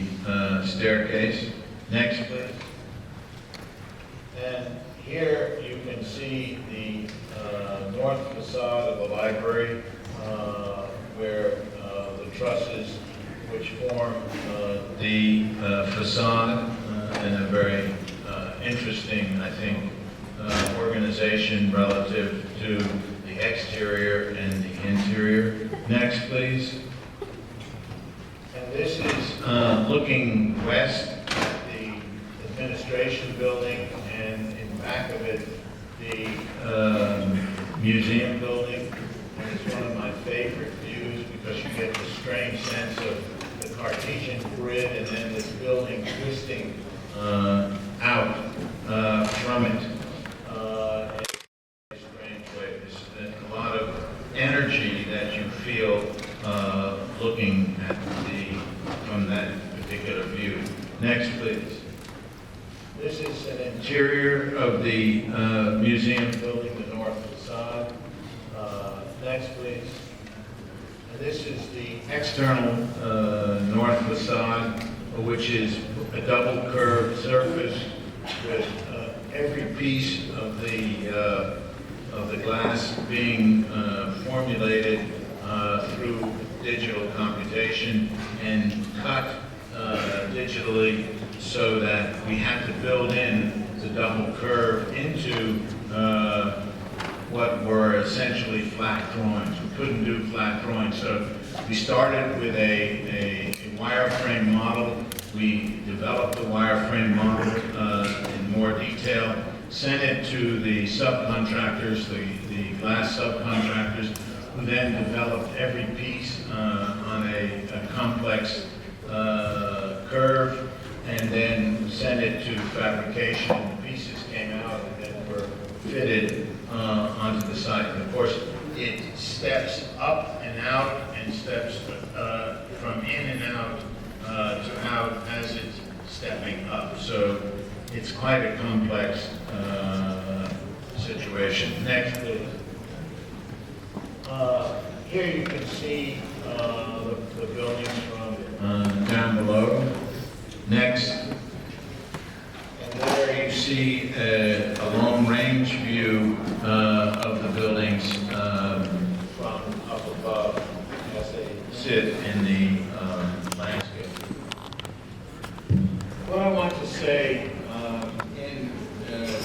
C: staircase. Next, please. And here you can see the north facade of the library, where the trusses which form the facade in a very interesting, I think, organization relative to the exterior and the interior. Next, please. And this is looking west at the administration building, and in back of it, the museum building. And it's one of my favorite views because you get this strange sense of the Cartesian grid and then this building twisting out from it in a strange way. There's a lot of energy that you feel looking at from that particular view. Next, please. This is an interior of the museum building, the north facade. Next, please. And this is the external north facade, which is a double curved surface with every piece of the glass being formulated through digital computation and cut digitally, so that we had to build in the double curve into what were essentially flat drawings. We couldn't do flat drawings, so we started with a wireframe model. We developed the wireframe model in more detail, sent it to the subcontractors, the glass subcontractors, who then developed every piece on a complex curve, and then sent it to fabrication, and the pieces came out and then were fitted onto the site. And of course, it steps up and out and steps from in and out to out as it's stepping up. So it's quite a complex situation. Next, please. Here you can see the buildings from down below. Next. And there you see a long-range view of the buildings from up above as they sit in the landscape. What I want to say in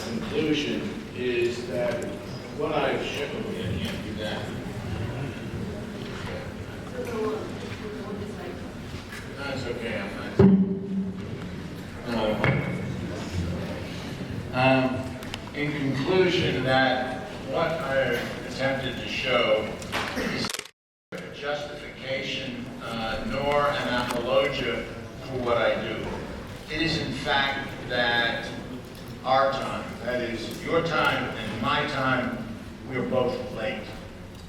C: conclusion is that what I've shown you, I can't do that. That's okay, I'm not. In conclusion, that what I attempted to show is a justification nor an apologia for what I do. It is in fact that our time, that is your time and my time, we're both late.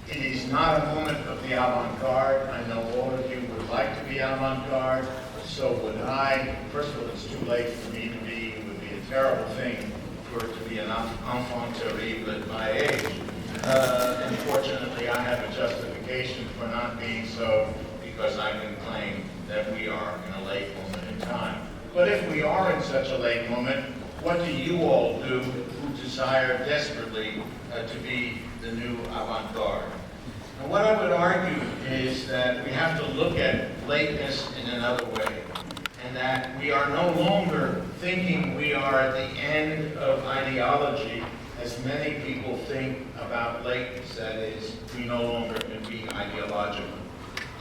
C: It is not a moment of the avant-garde. I know all of you would like to be avant-garde, so would I. First of all, it's too late for me to be. It would be a terrible thing for it to be an enfant terrible at my age. Unfortunately, I have a justification for not being so, because I can claim that we are in a late moment in time. But if we are in such a late moment, what do you all do who desire desperately to be the new avant-garde? And what I would argue is that we have to look at lateness in another way, and that we are no longer thinking we are at the end of ideology, as many people think about lateness. That is, we no longer can be ideological.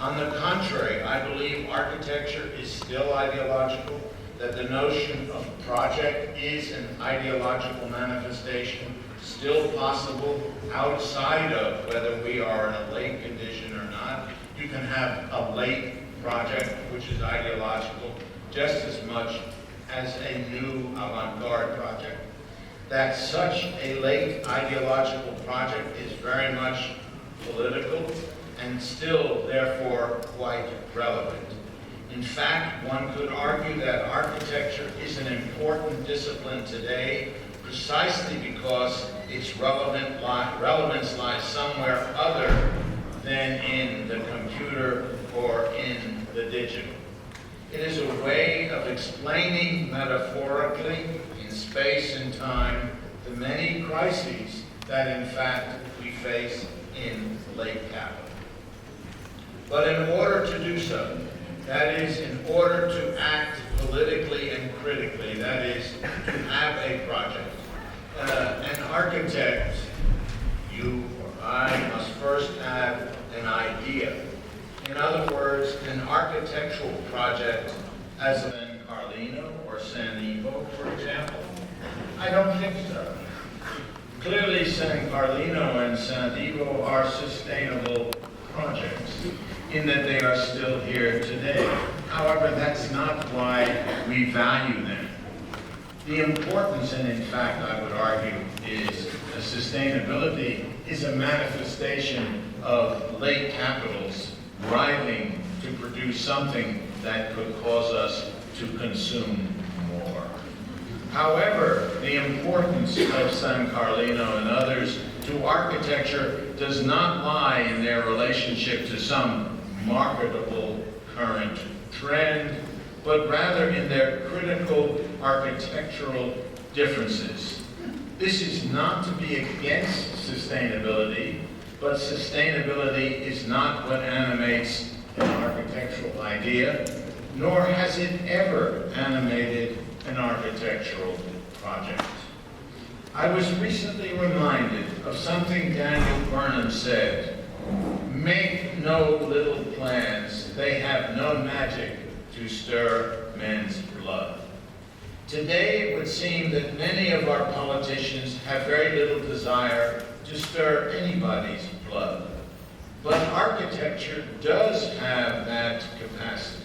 C: On the contrary, I believe architecture is still ideological, that the notion of project is an ideological manifestation, still possible outside of whether we are in a late condition or not. You can have a late project, which is ideological, just as much as a new avant-garde project. That such a late ideological project is very much political and still, therefore, quite relevant. In fact, one could argue that architecture is an important discipline today precisely because its relevance lies somewhere other than in the computer or in the digital. It is a way of explaining metaphorically in space and time the many crises that in fact we face in late capital. But in order to do so, that is, in order to act politically and critically, that is, to have a project, an architect, you or I, must first have an idea. In other words, an architectural project as in Carlino or San Ivo, for example? I don't think so. Clearly, San Carlino and San Ivo are sustainable projects in that they are still here today. However, that's not why we value them. The importance, and in fact, I would argue, is sustainability is a manifestation of late capital's driving to produce something that could cause us to consume more. However, the importance of San Carlino and others to architecture does not lie in their relationship to some marketable current trend, but rather in their critical architectural differences. This is not to be against sustainability, but sustainability is not what animates an architectural idea, nor has it ever animated an architectural project. I was recently reminded of something Daniel Burnham said: "Make no little plans, they have no magic to stir men's blood." Today, it would seem that many of our politicians have very little desire to stir anybody's blood. But architecture does have that capacity.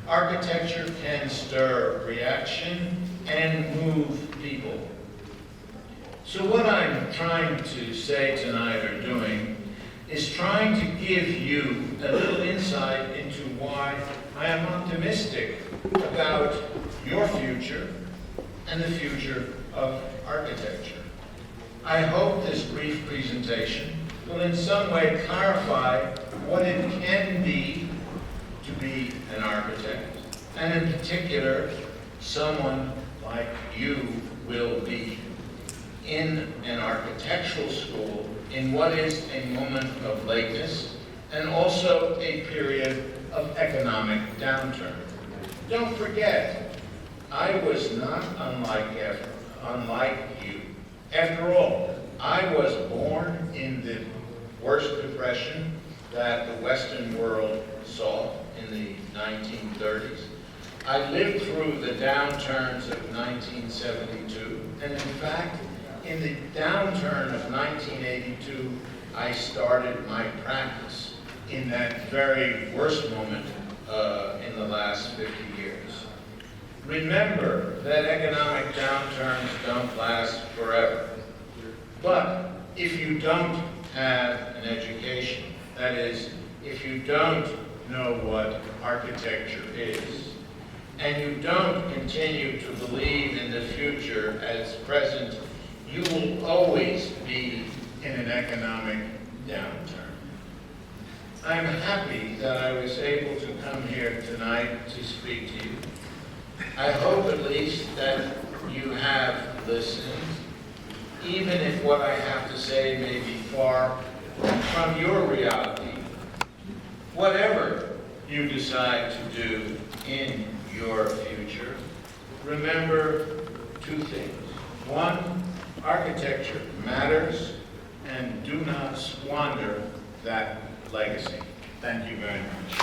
C: Architecture can stir reaction and move people. So what I'm trying to say tonight, or doing, is trying to give you a little insight into why I am optimistic about your future and the future of architecture. I hope this brief presentation will in some way clarify what it can be to be an architect, and in particular, someone like you will be in an architectural school in what is a moment of lateness and also a period of economic downturn. Don't forget, I was not unlike you. After all, I was born in the worst depression that the Western world saw in the 1930s. I lived through the downturns of 1972, and in fact, in the downturn of 1982, I started my practice in that very worst moment in the last 50 years. Remember that economic downturns don't last forever. But if you don't have an education, that is, if you don't know what architecture is, and you don't continue to believe in the future as present, you will always be in an economic downturn. I'm happy that I was able to come here tonight to speak to you. I hope at least that you have listened, even if what I have to say may be far from your reality. Whatever you decide to do in your future, remember two things. One, architecture matters, and do not squander that legacy. Thank you very much.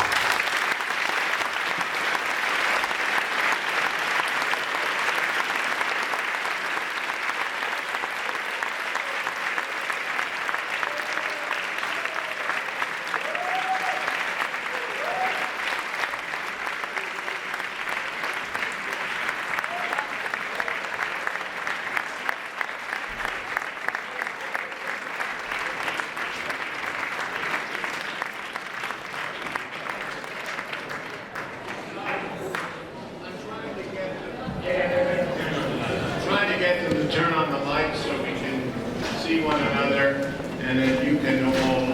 C: Turn on the lights so we can see one another, and then you can all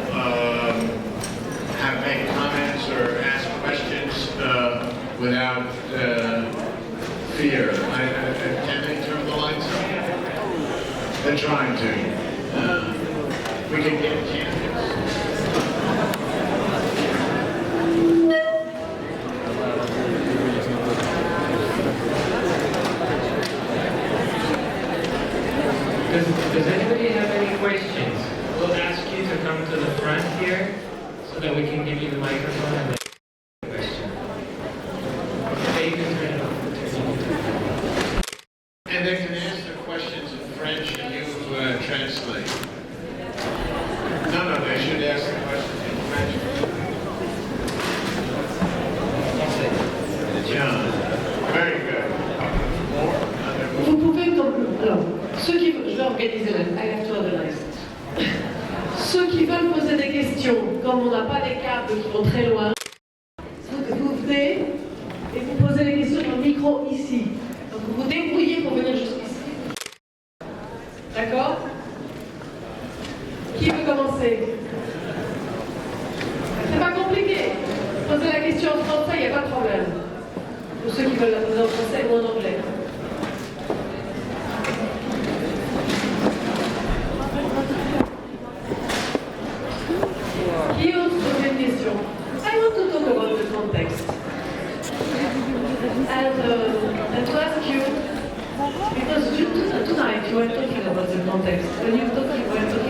C: make comments or ask questions without fear. Can they turn the lights on? They're trying to. We can get candidates.
D: Does anybody have any questions? We'll ask you to come to the front here so that we can give you the microphone and the question. Okay, you can turn it off.
B: And they can ask their questions in French and you translate. No, they should ask the questions in French. John, very good.
A: Vous pouvez, alors, ceux qui veulent, je vais organiser la Ceux qui veulent poser des questions, comme on n'a pas les câbles qui vont très loin, vous venez et vous posez les questions dans le micro ici. Donc vous vous débrouillez pour venir jusqu'ici. D'accord? Qui veut commencer? C'est pas compliqué. Posez la question en français, il n'y a pas de problème. Pour ceux qui veulent la poser en français ou en anglais. Qui ose poser une question? I want to talk about the context. And to ask you, because tonight you were talking about the context. When you were talking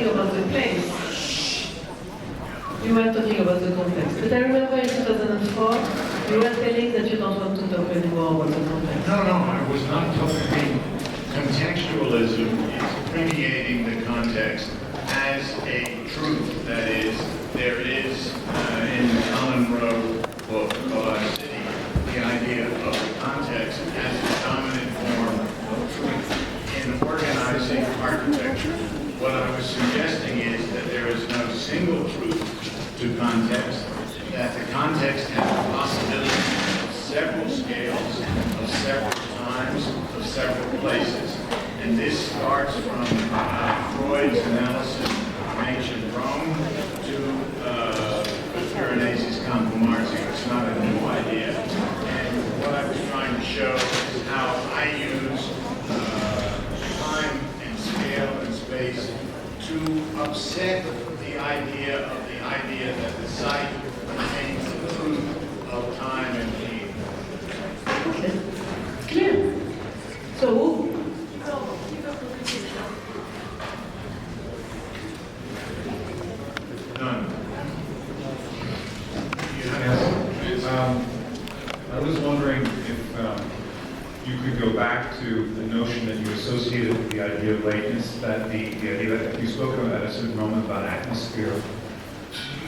A: about the place, you were talking about the context. But I remember in 2004, you were telling that you don't want to talk anymore about the context.
B: No, I was not talking. Contextualism is permeating the context as a truth. That is, there is in the Colin Rowe book, City, the idea of the context as the dominant form of truth in organizing architecture. what I was suggesting is that there is no single truth to context, that the context has the possibility of several scales, of several times, of several places. And this starts from Freud's analysis of ancient Rome to Piranesi's Campo Marzio. It's not a new idea. And what I was trying to show is how I use time and scale and space to upset the idea that the site contains the truth of time and being.
A: Okay. Clear. So,
B: none.
E: I was wondering if you could go back to the notion that you associated with the idea of lateness, that the idea that you spoke about at a certain moment about atmosphere.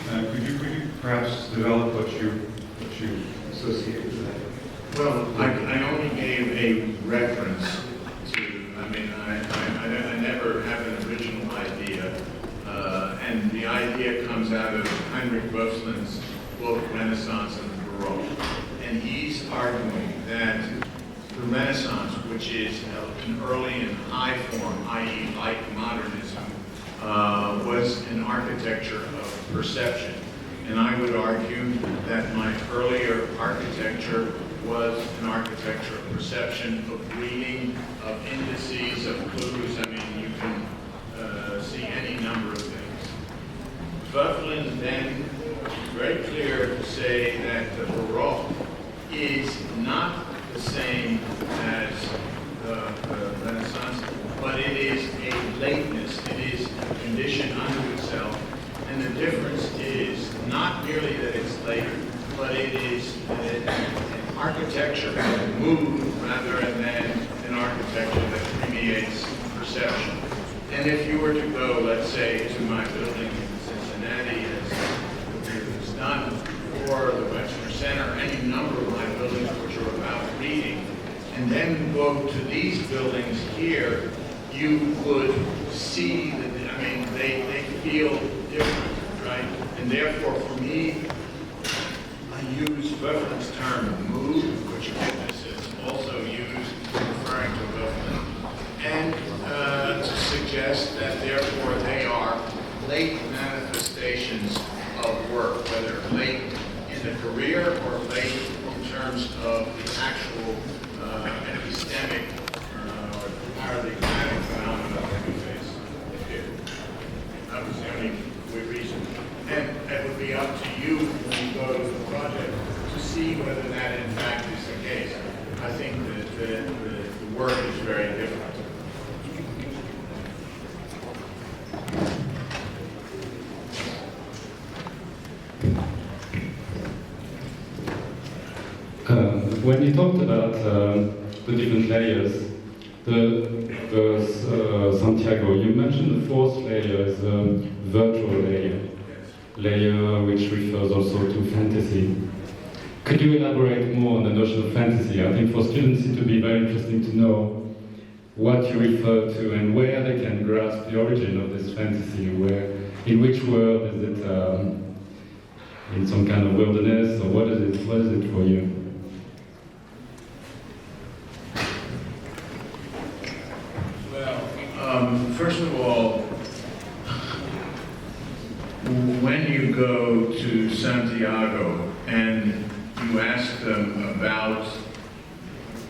E: Could you perhaps develop what you associated with that?
B: Well, I only gave a reference to, I never have an original idea. And the idea comes out of Heinrich Wösslin's book, Renaissance and the Baroque. And he's arguing that the Renaissance, which is an early and high form, i.e. like modernism, was an architecture of perception. And I would argue that my earlier architecture was an architecture of perception, of reading, of indices, of clues. I mean, you can see any number of things. Wöstlin then is very clear to say that the Baroque is not the same as the Renaissance, but it is a lateness, it is a condition unto itself, and the difference is not merely that it's later, but it is an architecture of mood rather than an architecture that permeates perception. And if you were to go, let's say, to my building in Cincinnati, as it was done, or the Webster Center, any number of my buildings which are about reading, and then go to these buildings here, you would see that, they feel different, right? And therefore, for me, I use Wösslin's term mood, which witnesses also use referring to Wöstlin, and to suggest that therefore they are late manifestations of work, whether late in the career or late in terms of the actual epistemic or paradigmatic phenomena that we face here. That was the only reason. And it would be up to you when you go to the project to see whether that in fact is the case. I think that the work is very different.
F: When you talked about the different layers, the Santiago, you mentioned the fourth layer is a virtual layer which refers also to fantasy. Could you elaborate more on the notion of fantasy? I think for students it would be very interesting to know what you refer to and where they can grasp the origin of this fantasy. In which world is it? In some kind of wilderness, or what is it? What is it for you?
B: First of all, when you go to Santiago and you ask them about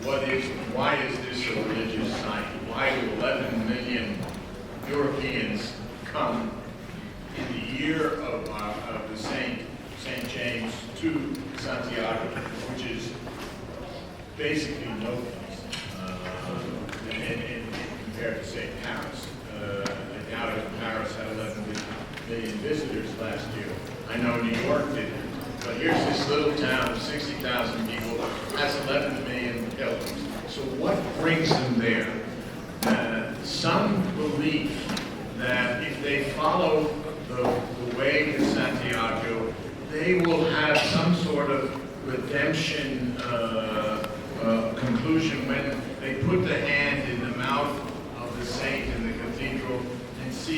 B: why is this a religious site? Why do 11 million Europeans come in the year of the St. James to Santiago, which is basically no place compared to, say, Paris. I doubt if Paris had 11 million visitors last year. I know New York didn't. But here's this little town of 60,000 people, has 11 million pilgrims. So what brings them there? Some belief that if they follow the way to Santiago, they will have some sort of redemption conclusion when they put the hand in the mouth of the saint in the cathedral and see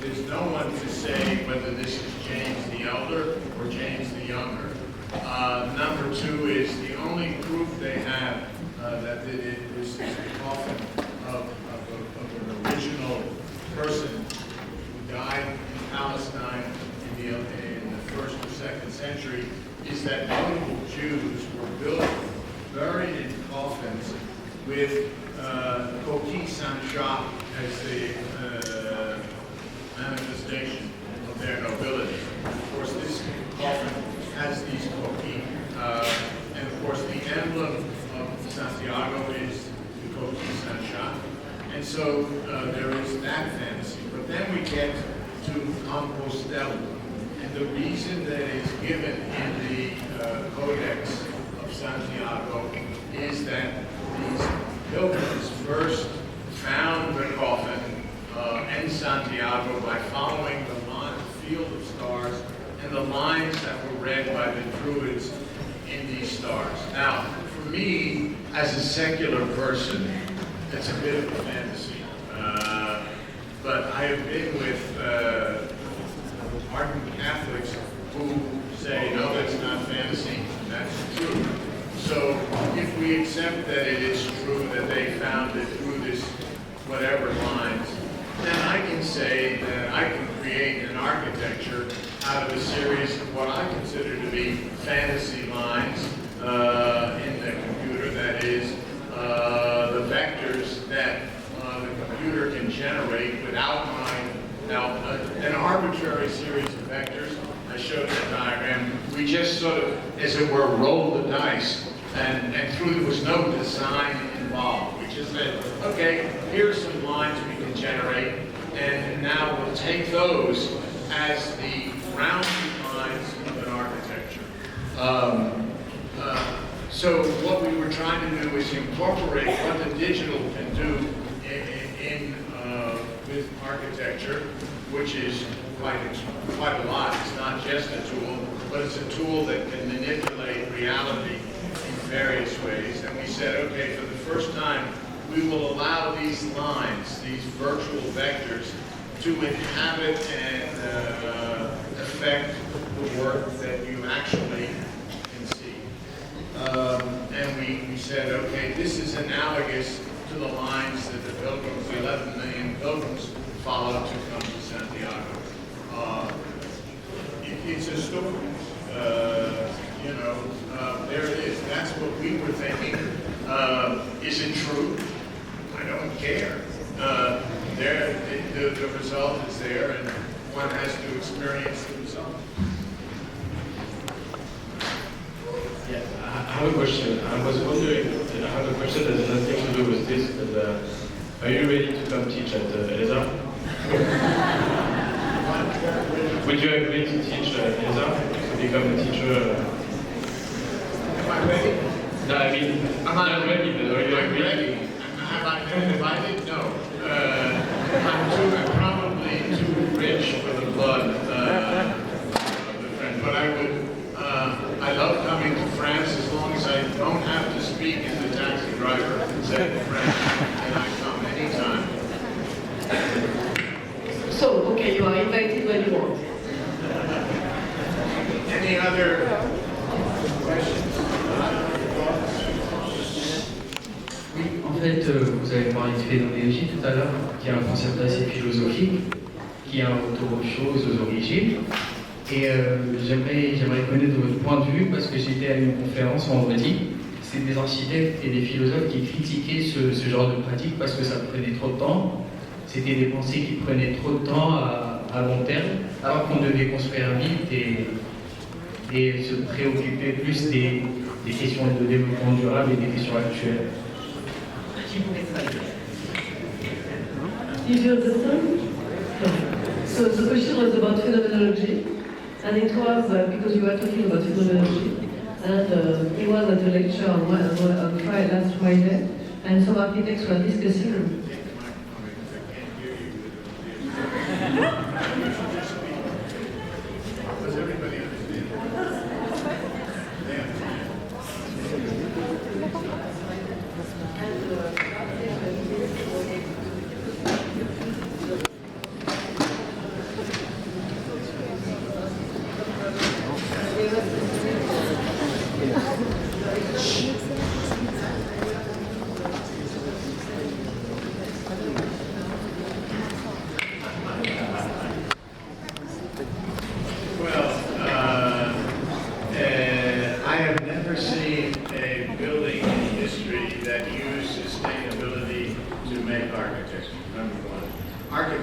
B: there's no one to say whether this is James the Elder or James the Younger. Number two is the only proof they have that it was the coffin of an original person who died in Palestine in the 1st or 2nd century is that notable Jews were buried in coffins with coquille Saint-Jacques as the manifestation of their nobility. Of course, this coffin has these coquilles, and of course the emblem of Santiago is the coquille Saint-Jacques. And so there is that fantasy. But then we get to Compostela. And the reason that is given in the Codex of Santiago is that these pilgrims first found the coffin in Santiago by following the field of stars and the lines that were read by the Druids in these stars. Now, for me, as a secular person, it's a bit of a fantasy. But I have been with ardent Catholics who say, no, that's not fantasy, that's true. So if we accept that it is true that they found it through this whatever lines, then I can say that I can create an architecture out of a series of what I consider to be fantasy lines in the computer, that is, the vectors that the computer can generate without my help. An arbitrary series of vectors. I showed that diagram. We just sort of, as it were, rolled the dice, and through there was no design involved. We just said, okay, here's some lines we can generate, and now we'll take those as the ground lines of an architecture. So what we were trying to do is incorporate what the digital can do with architecture, which is quite a lot. It's not just a tool, but it's a tool that can manipulate reality in various ways. And we said, okay, for the first time, we will allow these lines, these virtual vectors, to inhabit and affect the work that you actually can see. And we said, okay, this is analogous to the lines that the pilgrims, 11 million pilgrims, followed to come to Santiago. It's a story. There it is. That's what we were thinking. Is it true? I don't care. The result is there, and one has to experience the result.
G: Yeah, I have a question. I was wondering, I have a question that has nothing to do with this, but are you ready to come teach at ESA? Would you agree to teach at ESA, to become a teacher?
B: Am I ready?
G: No, I mean, I'm not ready, but are you
B: I'm
G: ready?
B: ready. Have I been invited? No. I'm probably too rich for the blood of the French, but I would. I love coming to France as long as I don't have to speak as the taxi driver and say French, and I come anytime.
A: So, okay, you are invited when you want.
B: Any other questions?
H: Oui, en fait, vous avez parlé de phénoménologie tout à l'heure, qui est un concept assez philosophique, qui est un retour aux choses, aux origines. Et j'aimerais connaître votre point de vue, parce que j'étais à une conférence vendredi, c'est des architectes et des philosophes qui critiquaient ce genre de pratique parce que ça prenait trop de temps. C'était des pensées qui prenaient trop de temps à long terme, alors qu'on devait construire vite et se préoccuper plus des questions de développement durable et des questions actuelles.
A: Did you understand? So the question was about phenomenology, and it was because you were talking about phenomenology, and it was at a lecture on Friday, last Friday, and some architects were discussing.
B: Does everybody understand?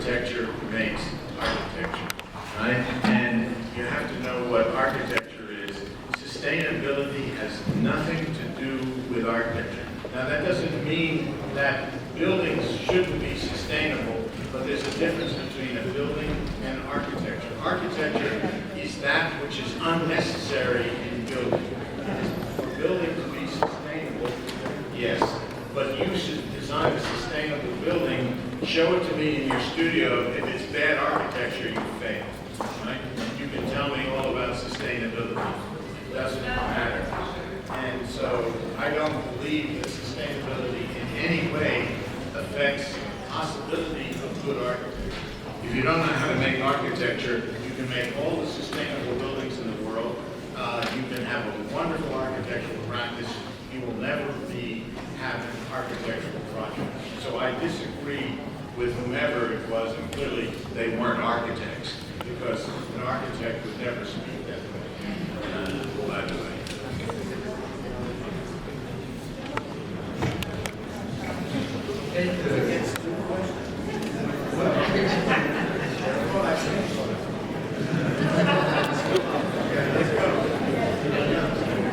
B: architecture makes architecture, right? And you have to know what architecture is. Sustainability has nothing to do with architecture. Now that doesn't mean that buildings shouldn't be sustainable, but there's a difference between a building and architecture. Architecture is that which is unnecessary in building. For building to be sustainable, yes, but you should design a sustainable building. Show it to me in your studio. If it's bad architecture, you fail. Right? You can tell me all about sustainability. It doesn't matter. And so I don't believe that sustainability in any way affects the possibility of good architecture. If you don't know how to make architecture, you can make all the sustainable buildings in the world. You can have a wonderful architectural practice. You will never have an architectural project. So I disagree with whomever it was, and clearly they weren't architects, because an architect would never speak that way, by the way.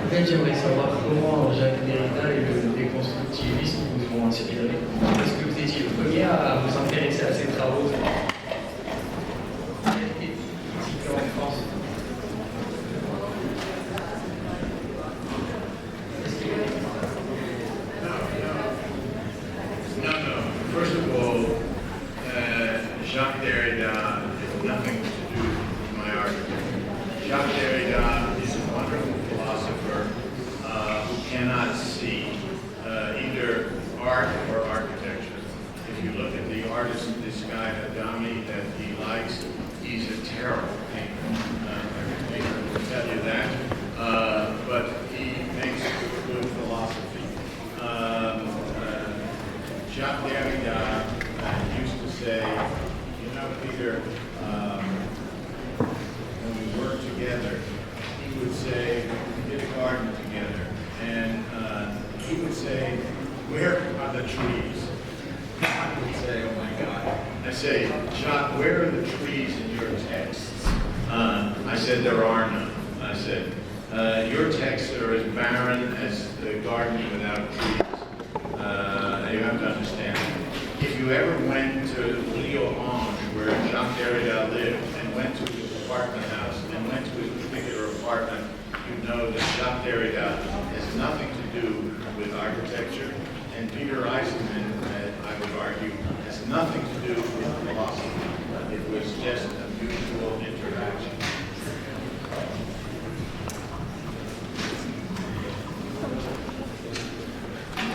H: En fait, j'aimerais savoir comment Jacques Derrida et le déconstructivisme vous ont inspiré. Est-ce que vous étiez le premier à vous intéresser à ces travaux en France?
B: No. First of all, Jacques Derrida has nothing to do with my architecture. Jacques Derrida is a wonderful philosopher who cannot see either art or architecture. If you look at the artist, this guy Adami that he likes, he's a terrible painter. I can tell you that. But he makes good philosophy. Jacques Derrida used to say, you know, Peter, when we work together, he would say, we did a garden together, and he would say, where are the trees? I would say, oh my God. I say, Jacques, where are the trees in your texts? I said, there are none. I said, your texts are as barren as the garden without trees. You have to understand. If you ever went to Lille-Ange, where Jacques Derrida lived, and went to his apartment house, and went to his particular apartment, you know that Jacques Derrida has nothing to do with architecture, and Peter Eisenman, I would argue, has nothing to do with philosophy. It was just a mutual interaction.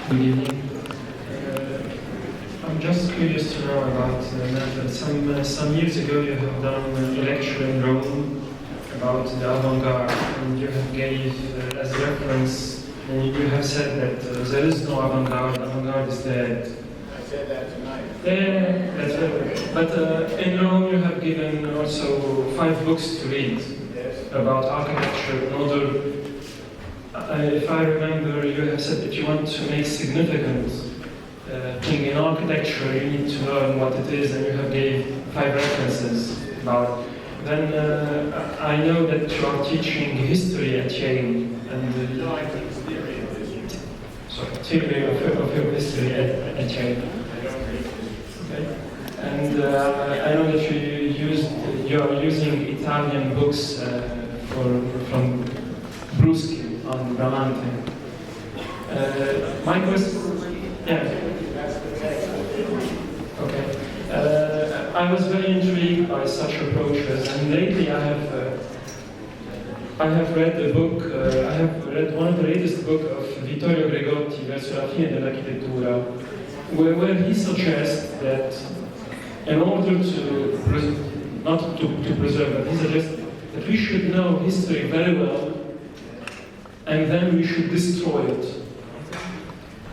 I: Good evening. I'm just curious to know about some years ago you have done a lecture in Rome about the avant-garde, and you have gave as a reference, and you have said that there is no avant-garde, avant-garde is dead.
B: I said that tonight.
I: Yeah, that's right. But in Rome you have given also 5 books to read about architecture in order. If I remember, you have said that you want to make significant thing in architecture, you need to learn what it is, and you have gave 5 references about it. Then I know that you are teaching history at Yale, and
B: No, I think it's theory of history.
I: theory of history at Yale.
B: I don't read history.
I: Okay. And I know that you are using Italian books from Bruschi on Bramante. My question, yeah. Okay. I was very intrigued by such approaches, and lately I have read the book. I have read one of the latest books of Vittorio Gregotti, Verso la fine dell'architettura, where he suggests that in order to not to preserve, but he suggests that we should know history very well, and then we should destroy it.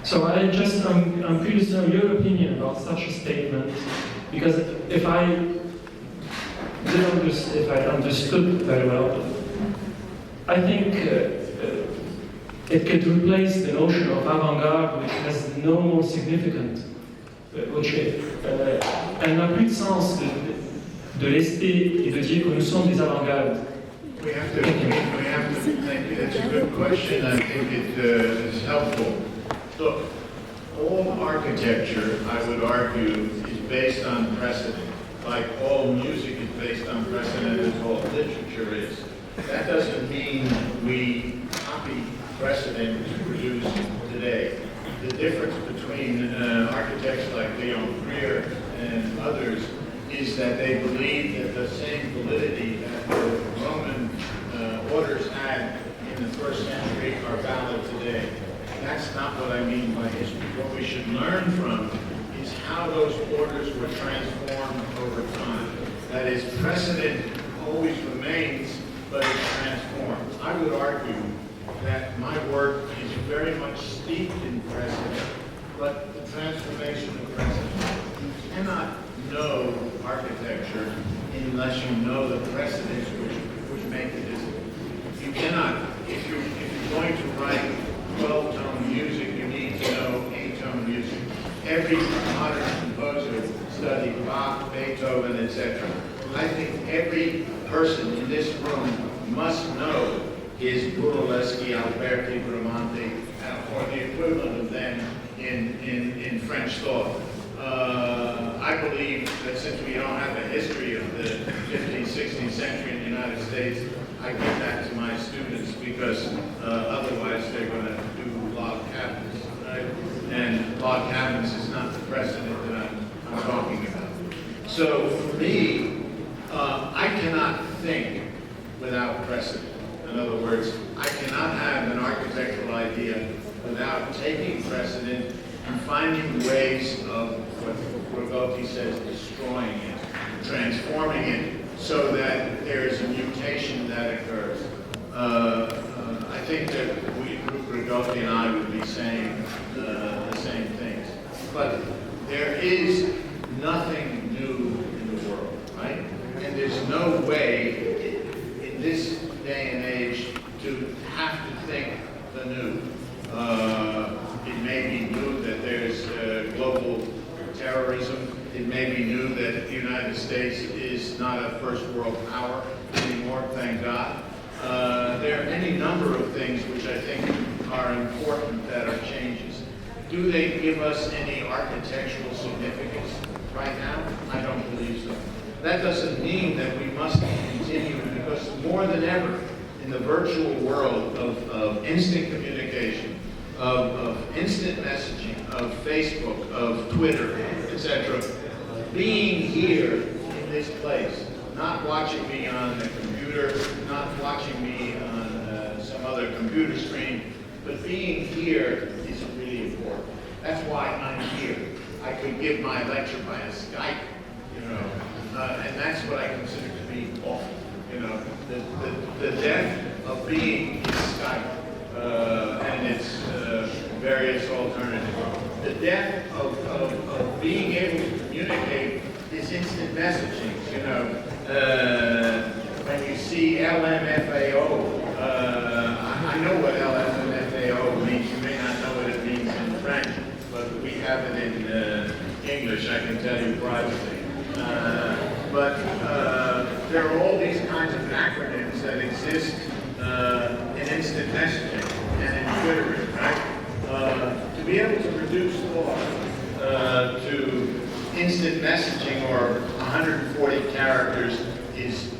I: So I'm curious to know your opinion about such a statement, because if I understood very well, I think it could replace the notion of avant-garde, which has no more significance, which elle n'a plus de sens de rester et de dire que nous sommes des avant-gardes.
B: We have to think, that's a good question. I think it is helpful. Look, all architecture, I would argue, is based on precedent. Like all music is based on precedent, as all literature is. That doesn't mean we copy precedent to produce today. The difference between architects like Leon Greer and others is that they believe that the same validity that the Roman orders had in the first century are valid today. That's not what I mean by history. What we should learn from is how those orders were transformed over time. That is, precedent always remains, but it's transformed. I would argue that my work is very much steeped in precedent, but the transformation of precedent. You cannot know architecture unless you know the precedents which make it visible. You cannot, if you're going to write 12-tone music, you need to know 8-tone music. Every modern composer studied Bach, Beethoven, etc. I think every person in this room must know his Brunelleschi, Alberti, Bramante, or the equivalent of them in French thought. I believe that since we don't have a history of the 15th, 16th century in the United States, I give that to my students because otherwise they're going to do log cabinets, right? And log cabinets is not the precedent that I'm talking about. So for me, I cannot think without precedent. In other words, I cannot have an architectural idea without taking precedent and finding ways of what Rigotti says, destroying it, transforming it, so that there is a mutation that occurs. I think that Rigotti and I would be saying the same things. But there is nothing new in the world, right? And there's no way in this day and age to have to think the new. It may be new that there's global terrorism. It may be new that the United States is not a first world power anymore, thank God. There are any number of things which I think are important that are changes. Do they give us any architectural significance right now? I don't believe so. That doesn't mean that we must continue, because more than ever in the virtual world of instant communication, of instant messaging, of Facebook, of Twitter, etc., being here in this place, not watching me on the computer, not watching me on some other computer screen, but being here is really important. That's why I'm here. I could give my lecture by a Skype, you know, and that's what I consider to be awful. You know, the death of being is Skype and its various alternatives. The death of being able to communicate is instant messaging. You know, when you see LMFAO, I know what LMFAO means. You may not know what it means in French, but we have it in English. I can tell you privately. But there are all these kinds of acronyms that exist in instant messaging and in Twitter, right? To be able to reduce thought to instant messaging or 140 characters is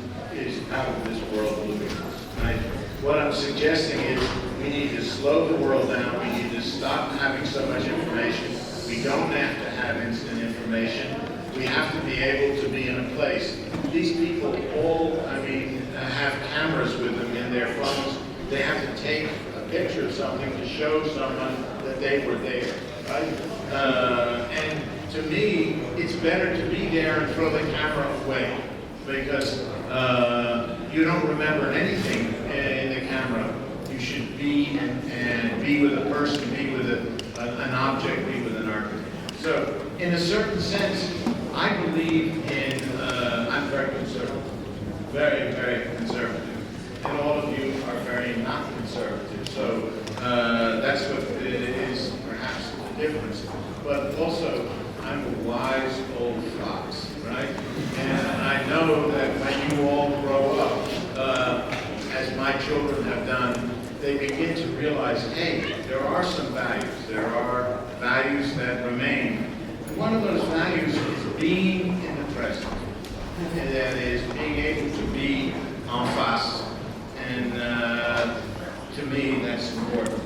B: out of this world ludicrous, right? What I'm suggesting is we need to slow the world down. We need to stop having so much information. We don't have to have instant information. We have to be able to be in a place. These people all, have cameras with them in their phones. They have to take a picture of something to show someone that they were there, right? And to me, it's better to be there and throw the camera away, because you don't remember anything in the camera. You should be and be with a person, be with an object, be with an architect. So, in a certain sense, I believe in, I'm very conservative, very, very conservative. And all of you are very not conservative. So that's what is perhaps the difference. But also, I'm a wise old fox. children have done, they begin to realize, hey, there are some values. There are values that remain. And one of those values is being in the present. And that is being able to be en face. And to me, that's important.